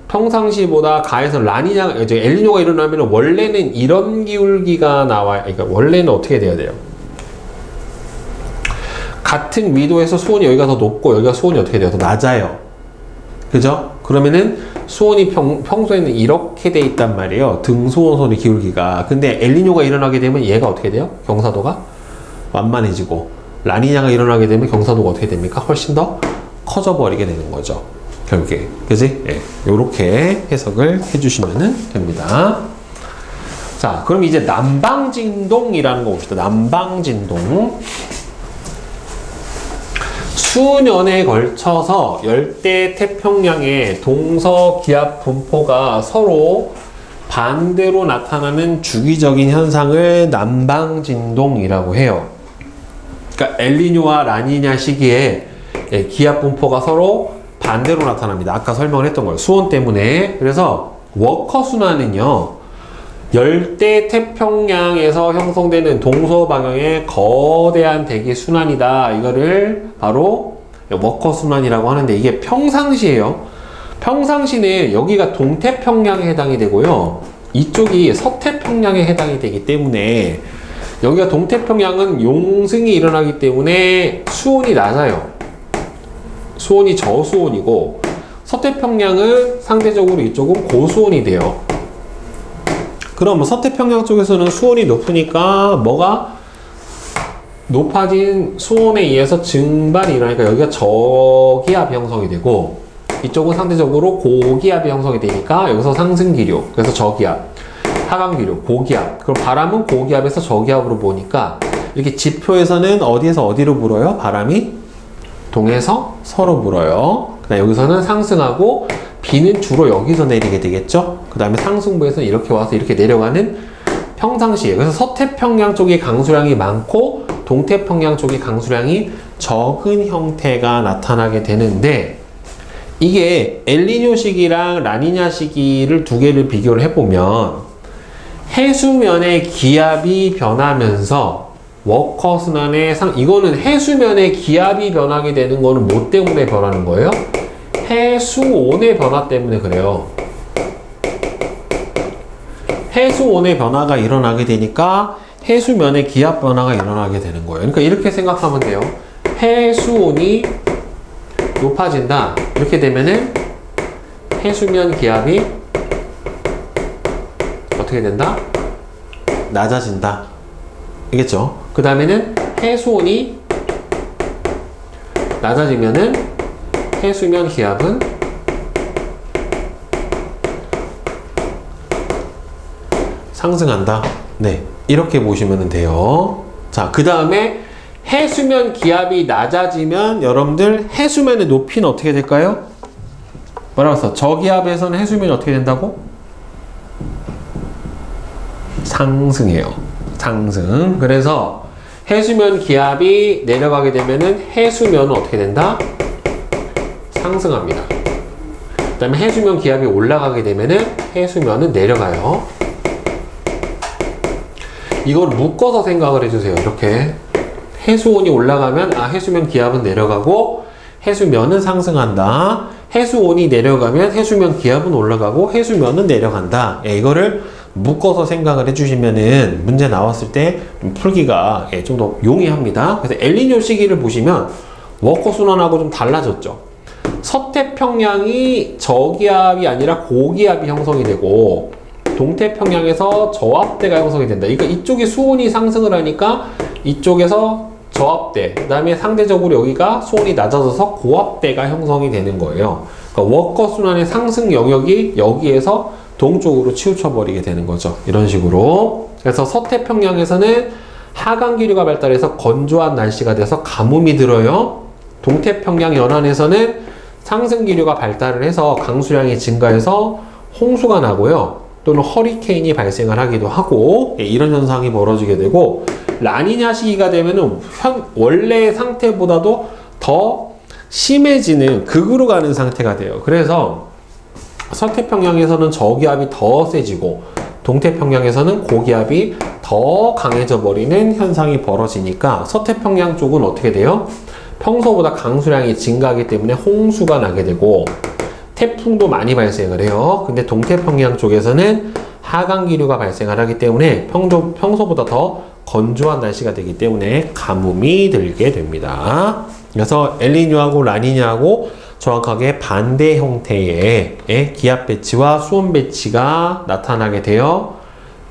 평상시보다 가해서 라니냐, 엘니뇨가 일어나면 원래는 이런 기울기가 나와요. 그러니까 원래는 어떻게 돼야 돼요? 같은 위도에서 수온이 여기가 더 높고 여기가 수온이 어떻게 돼요? 더 낮아요. 그죠? 그러면은 수온이 평소에는 이렇게 돼 있단 말이에요. 등수온선의 기울기가. 근데 엘니뇨가 일어나게 되면 얘가 어떻게 돼요? 경사도가 완만해지고, 라니냐가 일어나게 되면 경사도가 어떻게 됩니까? 훨씬 더 커져 버리게 되는 거죠. 결국에. 그지? 예. 요렇게 해석을 해주시면 됩니다. 자, 그럼 이제 남방진동이라는 거 봅시다. 남방진동. 수년에 걸쳐서 열대 태평양의 동서기압 분포가 서로 반대로 나타나는 주기적인 현상을 남방진동이라고 해요. 그러니까 엘니뇨와 라니냐 시기에 기압 분포가 서로 반대로 나타납니다. 아까 설명을 했던 거예요. 수온 때문에. 그래서 워커 순환은요, 열대 태평양에서 형성되는 동서방향의 거대한 대기 순환이다. 이거를 바로 워커 순환이라고 하는데, 이게 평상시예요. 평상시는 여기가 동태평양에 해당이 되고요, 이쪽이 서태평양에 해당이 되기 때문에, 여기가 동태평양은 용승이 일어나기 때문에 수온이 낮아요. 수온이 저수온이고, 서태평양은 상대적으로 이쪽은 고수온이 돼요. 그럼 서태평양 쪽에서는 수온이 높으니까 뭐가 높아진 수온에 의해서 증발이 일어나니까 여기가 저기압이 형성이 되고, 이쪽은 상대적으로 고기압이 형성이 되니까 여기서 상승기류, 그래서 저기압, 하강기류, 고기압. 그럼 바람은 고기압에서 저기압으로 보니까 이렇게 지표에서는 어디에서 어디로 불어요? 바람이 동에서 서로 불어요. 그다음 여기서는 상승하고, 비는 주로 여기서 내리게 되겠죠. 그 다음에 상승부에서는 이렇게 와서 이렇게 내려가는 평상시에. 그래서 서태평양 쪽에 강수량이 많고 동태평양 쪽에 강수량이 적은 형태가 나타나게 되는데, 이게 엘니뇨 시기랑 라니냐 시기를 두 개를 비교를 해보면 해수면의 기압이 변하면서 워커 순환의 이거는 해수면의 기압이 변하게 되는 거는 뭐 때문에 변하는 거예요? 해수온의 변화 때문에 그래요. 해수온의 변화가 일어나게 되니까 해수면의 기압 변화가 일어나게 되는 거예요. 그러니까 이렇게 생각하면 돼요. 해수온이 높아진다. 이렇게 되면은 해수면 기압이 어떻게 된다? 낮아진다. 알겠죠? 그 다음에는 해수온이 낮아지면은 해수면 기압은 상승한다. 네, 이렇게 보시면 돼요. 자, 그 다음에 해수면 기압이 낮아지면 여러분들 해수면의 높이는 어떻게 될까요? 뭐라고 했어? 저기압에서는 해수면이 어떻게 된다고? 상승해요. 상승. 그래서 해수면 기압이 내려가게 되면은 해수면은 어떻게 된다? 상승합니다. 그 다음에 해수면 기압이 올라가게 되면은 해수면은 내려가요. 이걸 묶어서 생각을 해주세요. 이렇게 해수온이 올라가면 해수면 기압은 내려가고 해수면은 상승한다. 해수온이 내려가면 해수면 기압은 올라가고 해수면은 내려간다. 이거를 묶어서 생각을 해주시면은 문제 나왔을 때 풀기가 좀 더 용이합니다. 그래서 엘니뇨 시기를 보시면 워커 순환하고 좀 달라졌죠. 서태평양이 저기압이 아니라 고기압이 형성이 되고, 동태평양에서 저압대가 형성이 된다. 그러니까 이쪽이 수온이 상승을 하니까 이쪽에서 저압대, 그 다음에 상대적으로 여기가 수온이 낮아져서 고압대가 형성이 되는 거예요. 그러니까 워커 순환의 상승 영역이 여기에서 동쪽으로 치우쳐 버리게 되는 거죠. 이런 식으로. 그래서 서태평양에서는 하강기류가 발달해서 건조한 날씨가 돼서 가뭄이 들어요. 동태평양 연안에서는 상승기류가 발달을 해서 강수량이 증가해서 홍수가 나고요. 또는 허리케인이 발생을 하기도 하고, 이런 현상이 벌어지게 되고, 라니냐 시기가 되면은 원래 상태보다도 더 심해지는 극으로 가는 상태가 돼요. 그래서 서태평양에서는 저기압이 더 세지고 동태평양에서는 고기압이 더 강해져 버리는 현상이 벌어지니까 서태평양 쪽은 어떻게 돼요? 평소보다 강수량이 증가하기 때문에 홍수가 나게 되고 태풍도 많이 발생을 해요. 근데 동태평양 쪽에서는 하강기류가 발생을 하기 때문에 평소보다 더 건조한 날씨가 되기 때문에 가뭄이 들게 됩니다. 그래서 엘니뇨하고 라니냐하고 정확하게 반대 형태의 기압 배치와 수온 배치가 나타나게 돼요.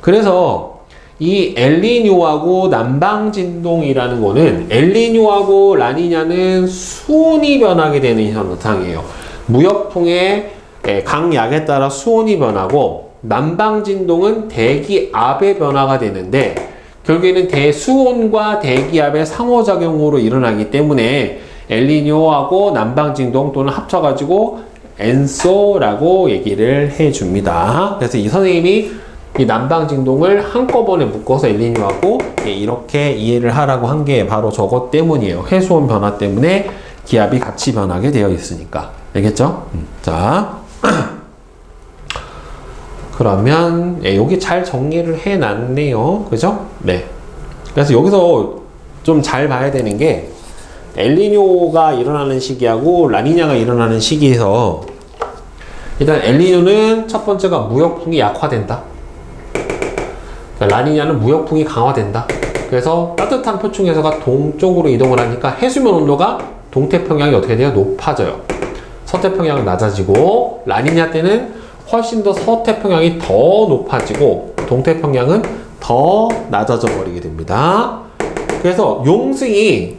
그래서 이 엘니뇨하고 남방진동이라는 거는 엘니뇨하고 라니냐는 수온이 변하게 되는 현상이에요. 무역풍의 강약에 따라 수온이 변하고 남방진동은 대기압의 변화가 되는데 결국에는 대수온과 대기압의 상호작용으로 일어나기 때문에 엘니뇨하고 남방진동 또는 합쳐가지고 엔소라고 얘기를 해줍니다. 그래서 이 선생님이 이 남방진동을 한꺼번에 묶어서 엘니뇨하고 이렇게 이해를 하라고 한 게 바로 저것 때문이에요. 해수온 변화 때문에 기압이 같이 변하게 되어 있으니까. 알겠죠? 자, 그러면 여기 잘 정리를 해놨네요. 그죠? 네. 그래서 여기서 좀 잘 봐야 되는 게 엘니뇨가 일어나는 시기하고 라니냐가 일어나는 시기에서 일단 엘니뇨는 첫 번째가 무역풍이 약화된다. 라니냐는 무역풍이 강화된다. 그래서 따뜻한 표층에서가 동쪽으로 이동을 하니까 해수면 온도가 동태평양이 어떻게 돼요? 높아져요. 서태평양은 낮아지고 라니냐 때는 훨씬 더 서태평양이 더 높아지고 동태평양은 더 낮아져 버리게 됩니다. 그래서 용승이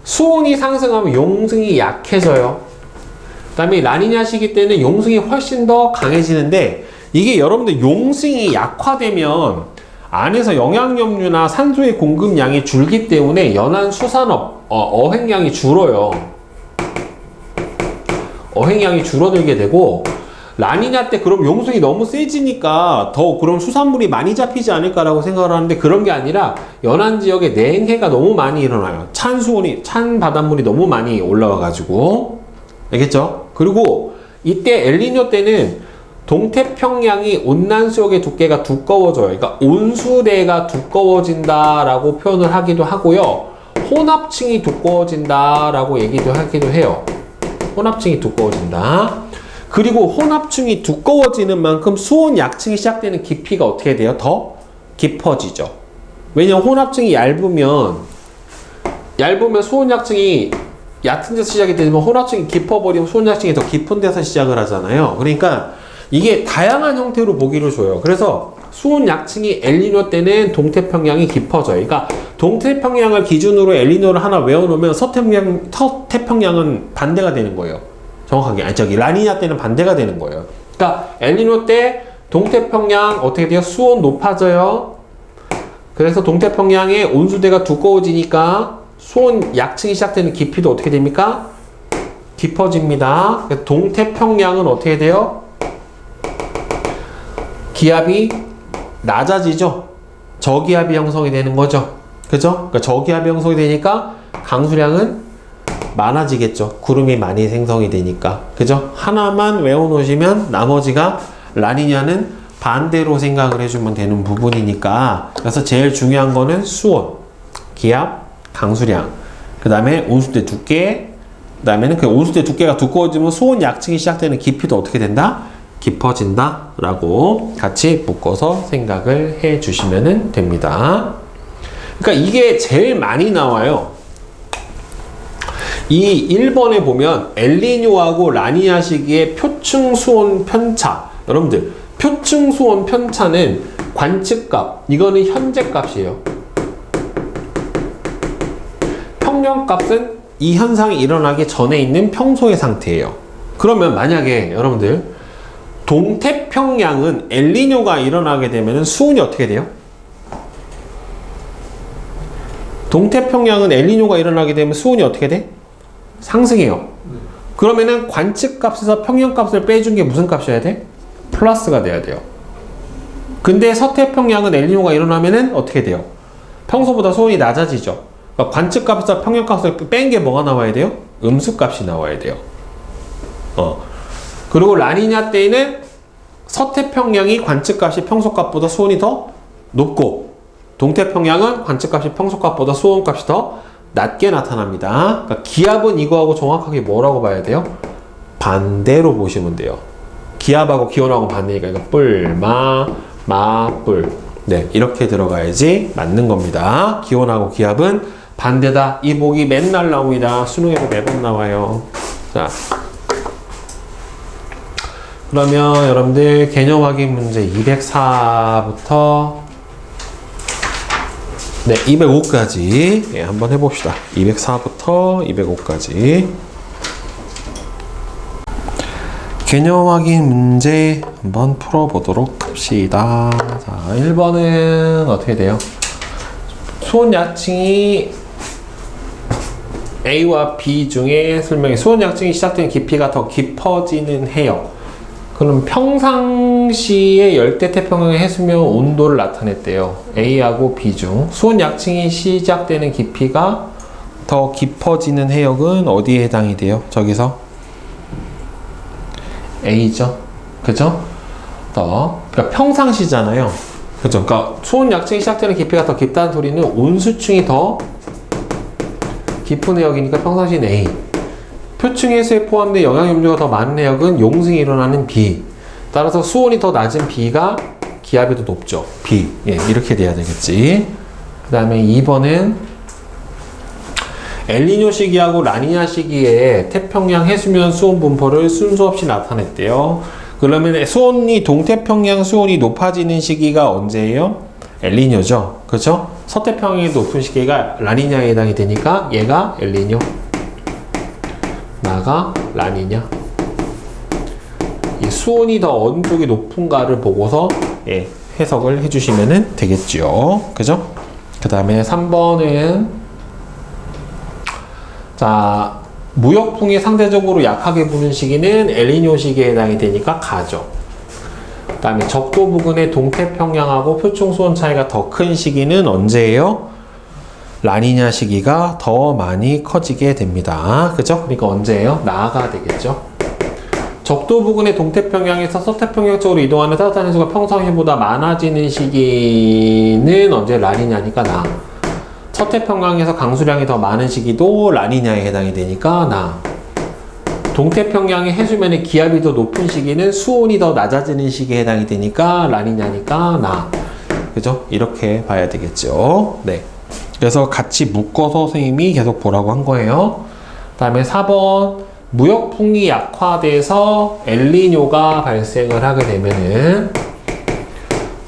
수온이 상승하면 용승이 약해져요. 그 다음에 라니냐 시기 때는 용승이 훨씬 더 강해지는데 이게 여러분들 용승이 약화되면 안에서 영양염류나 산소의 공급량이 줄기 때문에 연안 수산업 어획량이 줄어요. 어획량이 줄어들게 되고 라니냐 때 그럼 용승이 너무 세지니까 더 그럼 수산물이 많이 잡히지 않을까라고 생각을 하는데 그런 게 아니라 연안 지역에 냉해가 너무 많이 일어나요. 찬 바닷물이 너무 많이 올라와 가지고 알겠죠? 그리고 이때 엘니뇨 때는 동태평양이 온난수역의 두께가 두꺼워져요. 그러니까 온수대가 두꺼워진다라고 표현을 하기도 하고요. 혼합층이 두꺼워진다라고 얘기도 하기도 해요. 혼합층이 두꺼워진다. 그리고 혼합층이 두꺼워지는 만큼 수온 약층이 시작되는 깊이가 어떻게 돼요? 더 깊어지죠. 왜냐면 혼합층이 얇으면 수온 약층이 얕은 데서 시작이 되지만 혼합층이 깊어버리면 수온 약층이 더 깊은 데서 시작을 하잖아요. 그러니까 이게 다양한 형태로 보기를 줘요. 그래서 수온 약층이 엘니뇨 때는 동태평양이 깊어져요. 그러니까 동태평양을 기준으로 엘니뇨를 하나 외워놓으면 서태평양은 반대가 되는 거예요. 정확하게. 라니냐 때는 반대가 되는 거예요. 그러니까 엘니뇨 때 동태평양 어떻게 돼요? 수온 높아져요. 그래서 동태평양의 온수대가 두꺼워지니까 수온 약층이 시작되는 깊이도 어떻게 됩니까? 깊어집니다. 그래서 동태평양은 어떻게 돼요? 기압이 낮아지죠. 저기압이 형성이 되는 거죠. 그죠? 그러니까 저기압이 형성이 되니까 강수량은 많아지겠죠. 구름이 많이 생성이 되니까. 그죠? 하나만 외워놓으시면 나머지가 라니냐는 반대로 생각을 해주면 되는 부분이니까. 그래서 제일 중요한 거는 수온, 기압, 강수량, 그 다음에 온수대 두께, 그 다음에는 그 온수대 두께가 두꺼워지면 수온 약층이 시작되는 깊이도 어떻게 된다? 깊어진다 라고 같이 묶어서 생각을 해 주시면 됩니다. 그러니까 이게 제일 많이 나와요. 이 1번에 보면 엘니뇨하고 라니냐 시기의 표층 수온 편차. 여러분들 표층 수온 편차는 관측값, 이거는 현재 값이에요. 평년값은 이 현상이 일어나기 전에 있는 평소의 상태예요. 그러면 만약에 여러분들 동태평양은 엘니뇨가 일어나게 되면 수온이 어떻게 돼요? 동태평양은 엘니뇨가 일어나게 되면 수온이 어떻게 돼? 상승해요. 그러면은 관측값에서 평년값을 빼준 게 무슨 값이어야 돼? 플러스가 돼야 돼요. 근데 서태평양은 엘니뇨가 일어나면은 어떻게 돼요? 평소보다 수온이 낮아지죠. 그러니까 관측값에서 평년값을 뺀 게 뭐가 나와야 돼요? 음수값이 나와야 돼요. 그리고 라니냐 때에는 서태평양이 관측값이 평소값보다 수온이 더 높고 동태평양은 관측값이 평소값보다 수온값이 더 낮게 나타납니다. 그러니까 기압은 이거하고 정확하게 뭐라고 봐야 돼요? 반대로 보시면 돼요. 기압하고 기온하고 반대니까 이거 뿔, 뿔. 네, 이렇게 들어가야지 맞는 겁니다. 기온하고 기압은 반대다. 이 보기 맨날 나옵니다. 수능에도 매번 나와요. 자, 그러면 여러분들 개념 확인 문제 204부터 205까지 한번 해봅시다. 204부터 205까지 개념 확인 문제 한번 풀어보도록 합시다. 자, 1번은 어떻게 돼요? 수온 약층이 A와 B 중에 설명해. 수온 약층이 시작되는 깊이가 더 깊어지는 해역. 그럼 평상시에 열대 태평양의 해수면 온도를 나타냈대요. A하고 B 중 수온 약층이 시작되는 깊이가 더 깊어지는 해역은 어디에 해당이 돼요? 저기서 A죠. 그죠? 그러니까 평상시잖아요. 그죠? 그러니까 수온 약층이 시작되는 깊이가 더 깊다는 소리는 온수층이 더 깊은 해역이니까 평상시는 A. 표층 해수에 포함된 영양염료가 더 많은 해역은 용승이 일어나는 B. 따라서 수온이 더 낮은 B가 기압이 더 높죠. B. 이렇게 돼야 되겠지. 그 다음에 2번은 엘니뇨 시기하고 라니냐 시기에 태평양 해수면 수온 분포를 순서 없이 나타냈대요. 그러면 동태평양 수온이 높아지는 시기가 언제예요? 엘니뇨죠. 그렇죠? 서태평양이 높은 시기가 라니냐에 해당이 되니까 얘가 엘니뇨. 나가 라니냐. 이 수온이 더 어느 쪽이 높은가를 보고서 해석을 해주시면 되겠죠. 그죠? 그 다음에 3번은 자, 무역풍이 상대적으로 약하게 부는 시기는 엘니뇨 시기에 해당이 되니까 가죠. 그 다음에 적도 부근의 동태평양하고 표층 수온 차이가 더 큰 시기는 언제예요? 라니냐 시기가 더 많이 커지게 됩니다. 그죠? 그러니까 언제예요? 나가 되겠죠. 적도 부근의 동태평양에서 서태평양 쪽으로 이동하는 따뜻한 해수가 평상시보다 많아지는 시기는 언제? 라니냐니까 나. 서태평양에서 강수량이 더 많은 시기도 라니냐에 해당이 되니까 나. 동태평양의 해수면의 기압이 더 높은 시기는 수온이 더 낮아지는 시기에 해당이 되니까 라니냐니까 나. 그죠? 이렇게 봐야 되겠죠. 네. 그래서 같이 묶어서 선생님이 계속 보라고 한 거예요. 그 다음에 4번 무역풍이 약화돼서 엘니뇨가 발생을 하게 되면은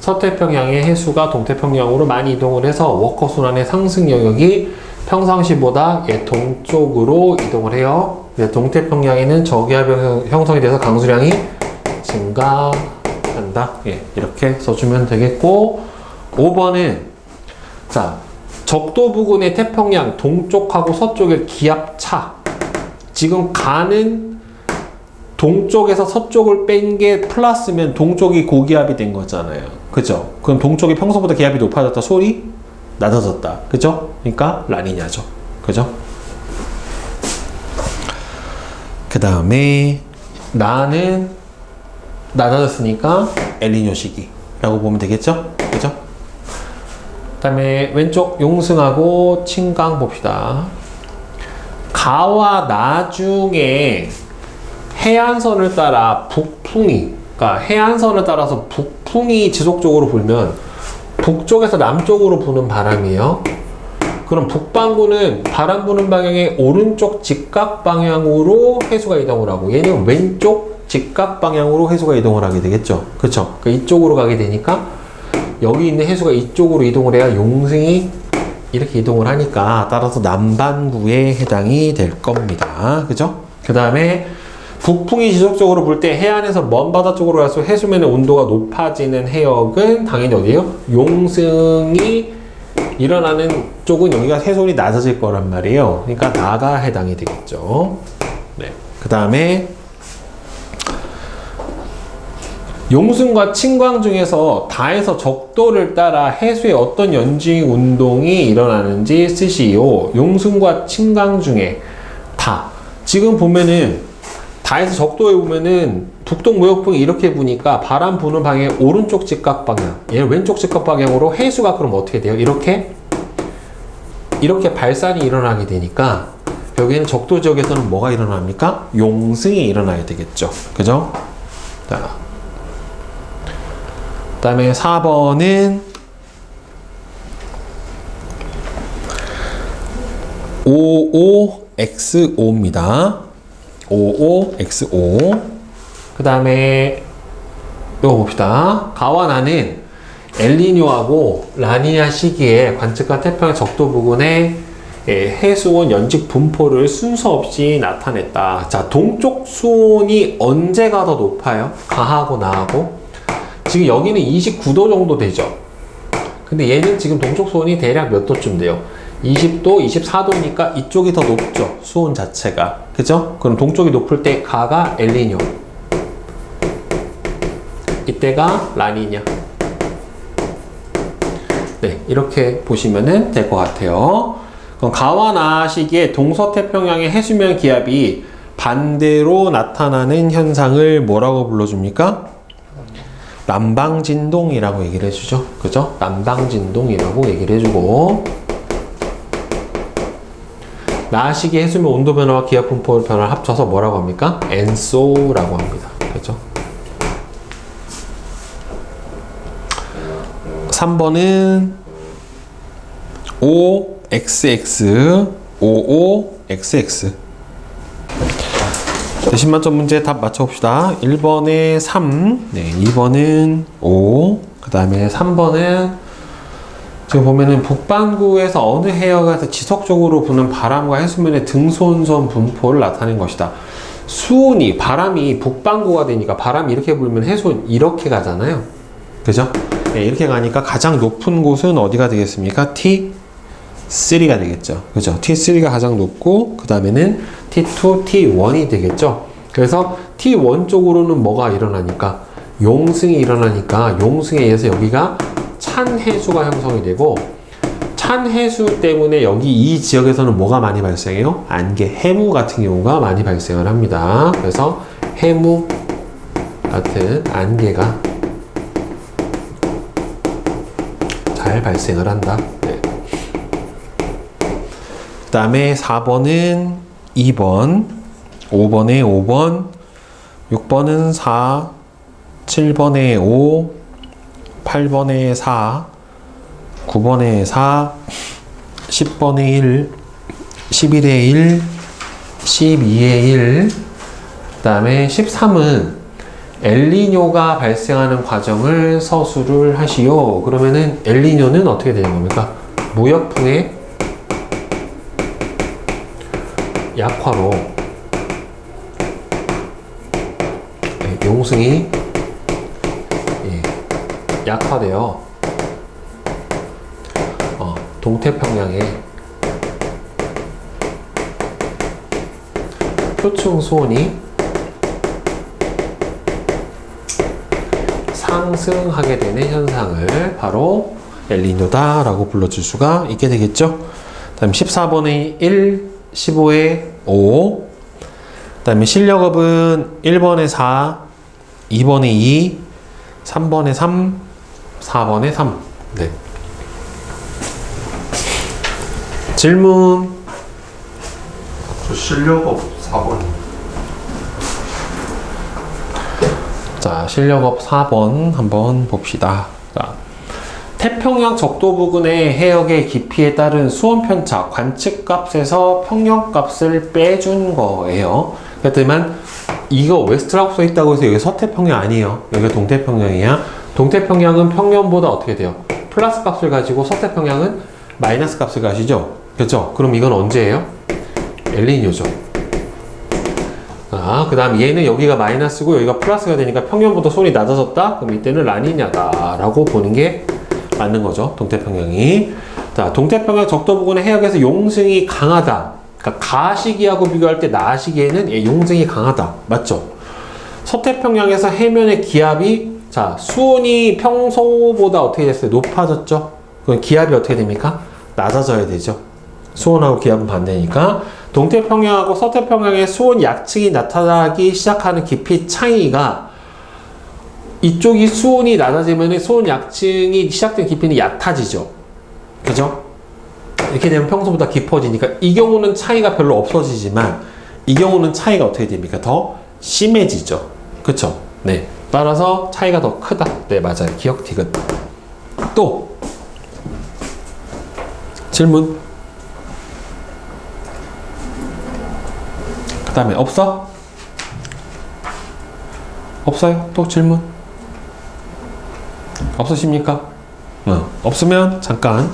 서태평양의 해수가 동태평양으로 많이 이동을 해서 워커순환의 상승 영역이 평상시보다 동쪽으로 이동을 해요. 동태평양에는 저기압이 형성이 돼서 강수량이 증가한다. 이렇게 써주면 되겠고 5번은 자 적도 부근의 태평양 동쪽하고 서쪽의 기압차. 지금 가는 동쪽에서 서쪽을 뺀 게 플러스면 동쪽이 고기압이 된 거잖아요. 그죠? 그럼 동쪽이 평소보다 기압이 높아졌다. 수온이 낮아졌다. 그죠? 그러니까 라니냐죠. 그죠? 그 다음에 나는 낮아졌으니까 엘니뇨 시기라고 보면 되겠죠? 그죠? 그 다음에 왼쪽 용승하고 친강 봅시다. 가와 나중에 해안선을 따라 북풍이, 그러니까 해안선을 따라서 북풍이 지속적으로 불면 북쪽에서 남쪽으로 부는 바람이에요. 그럼 북반구는 바람 부는 방향의 오른쪽 직각 방향으로 해수가 이동을 하고 얘는 왼쪽 직각 방향으로 해수가 이동을 하게 되겠죠. 그쵸? 그러니까 이쪽으로 가게 되니까 여기 있는 해수가 이쪽으로 이동을 해야 용승이 이렇게 이동을 하니까 따라서 남반구에 해당이 될 겁니다. 그죠? 그 다음에 북풍이 지속적으로 불 때 해안에서 먼 바다 쪽으로 갈수록 해수면의 온도가 높아지는 해역은 당연히 어디예요? 용승이 일어나는 쪽은 여기가 해수온이 낮아질 거란 말이에요. 그러니까 나가 해당이 되겠죠. 네. 그 다음에 용승과 친광 중에서 다에서 적도를 따라 해수에 어떤 연중 운동이 일어나는지 쓰시오. 용승과 친광 중에 다. 지금 보면은 다해서 적도에 보면은 북동무역풍이 이렇게 부니까 바람 부는 방향의 오른쪽 직각 방향, 얘는 왼쪽 직각 방향으로 해수가 그럼 어떻게 돼요? 이렇게 발산이 일어나게 되니까 여기는 적도 지역에서는 뭐가 일어납니까? 용승이 일어나야 되겠죠. 그죠? 자, 그 다음에 4번은 55X5입니다. 55X5. 그 다음에 이거 봅시다. 가와나는 엘니뇨하고 라니냐 시기에 관측한 태평양 적도 부근에 해수온 연직 분포를 순서 없이 나타냈다. 자, 동쪽 수온이 언제가 더 높아요? 가하고 나하고? 지금 여기는 29도 정도 되죠. 근데 얘는 지금 동쪽 수온이 대략 몇 도쯤 돼요? 20도, 24도니까 이쪽이 더 높죠. 수온 자체가. 그죠? 그럼 동쪽이 높을 때 가가 엘니뇨. 이때가 라니냐. 네, 이렇게 보시면 될 것 같아요. 그럼 가와 나 시기에 동서태평양의 해수면 기압이 반대로 나타나는 현상을 뭐라고 불러줍니까? 남방진동이라고 얘기를 해주죠. 그죠? 남방진동이라고 얘기를 해주고, 나 시기 해수면 온도 변화와 기압 분포 변화를 합쳐서 뭐라고 합니까? 엔소라고 합니다. 그죠? 3번은 5xx 55xx. 10만점 문제 답 맞춰봅시다. 1번에 3, 네, 2번은 5, 그 다음에 3번은 지금 보면은 북반구에서 어느 해역에서 지속적으로 부는 바람과 해수면의 등손선 분포를 나타낸 것이다. 수온이, 바람이 북반구가 되니까 바람이 이렇게 불면 해수온 이렇게 가잖아요. 그죠? 네, 이렇게 가니까 가장 높은 곳은 어디가 되겠습니까? T3가 되겠죠. 그죠? T3가 가장 높고, 그 다음에는 T2, T1이 되겠죠. 그래서 T1 쪽으로는 뭐가 일어나니까? 용승이 일어나니까 용승에 의해서 여기가 찬 해수가 형성이 되고, 찬 해수 때문에 여기 이 지역에서는 뭐가 많이 발생해요? 안개, 해무 같은 경우가 많이 발생을 합니다. 그래서 해무 같은 안개가 잘 발생을 한다. 네. 그 다음에 4번은 2번, 5번에 5번, 6번은 4, 7번에 5, 8번에 4, 9번에 4, 10번에 1, 11에 1, 12에 1, 그 다음에 13은 엘니뇨가 발생하는 과정을 서술을 하시오. 그러면은 엘니뇨는 어떻게 되는 겁니까? 무역풍의 약화로 용승이 약화되어 동태평양의 표층 수온이 상승하게 되는 현상을 바로 엘니뇨다 라고 불러줄 수가 있게 되겠죠. 다음 14번에 1, 15에 5, 그 다음에 실력업은 1번에 4, 2번에 2, 3번에 3, 4번에 3. 네. 질문. 저 실력업 4번. 자, 실력업 4번 한번 봅시다. 자, 태평양 적도 부근의 해역의 깊이에 따른 수온 편차 관측값에서 평형값을 빼준 거예요. 그렇지만 이거 웨스트라고 써 있다고 해서 여기 서태평양 아니에요. 여기가 동태평양이야. 동태평양은 평년보다 어떻게 돼요? 플러스 값을 가지고 서태평양은 마이너스 값을 가시죠. 그렇죠? 그럼 이건 언제예요? 엘니뇨죠. 그 다음 얘는 여기가 마이너스고 여기가 플러스가 되니까 평년보다 수온이 낮아졌다? 그럼 이때는 라니냐다 라고 보는 게 맞는 거죠. 동태평양이. 자, 동태평양 적도 부근의 해역에서 용승이 강하다. 그러니까 가시기하고 비교할 때 나시기에는 용승이 강하다. 맞죠? 서태평양에서 해면의 기압이, 자, 수온이 평소보다 어떻게 됐어요? 높아졌죠? 그럼 기압이 어떻게 됩니까? 낮아져야 되죠. 수온하고 기압은 반대니까. 동태평양하고 서태평양의 수온 약층이 나타나기 시작하는 깊이 차이가 이쪽이 수온이 낮아지면 수온 약층이 시작된 깊이는 얕아지죠. 그죠? 이렇게 되면 평소보다 깊어지니까 이 경우는 차이가 별로 없어지지만 이 경우는 차이가 어떻게 됩니까? 더 심해지죠. 그쵸? 네. 따라서 차이가 더 크다. 네, 맞아요. 기억 디귿. 또 질문. 그 다음에 없어? 없어요? 또 질문? 없으십니까? 없으면 잠깐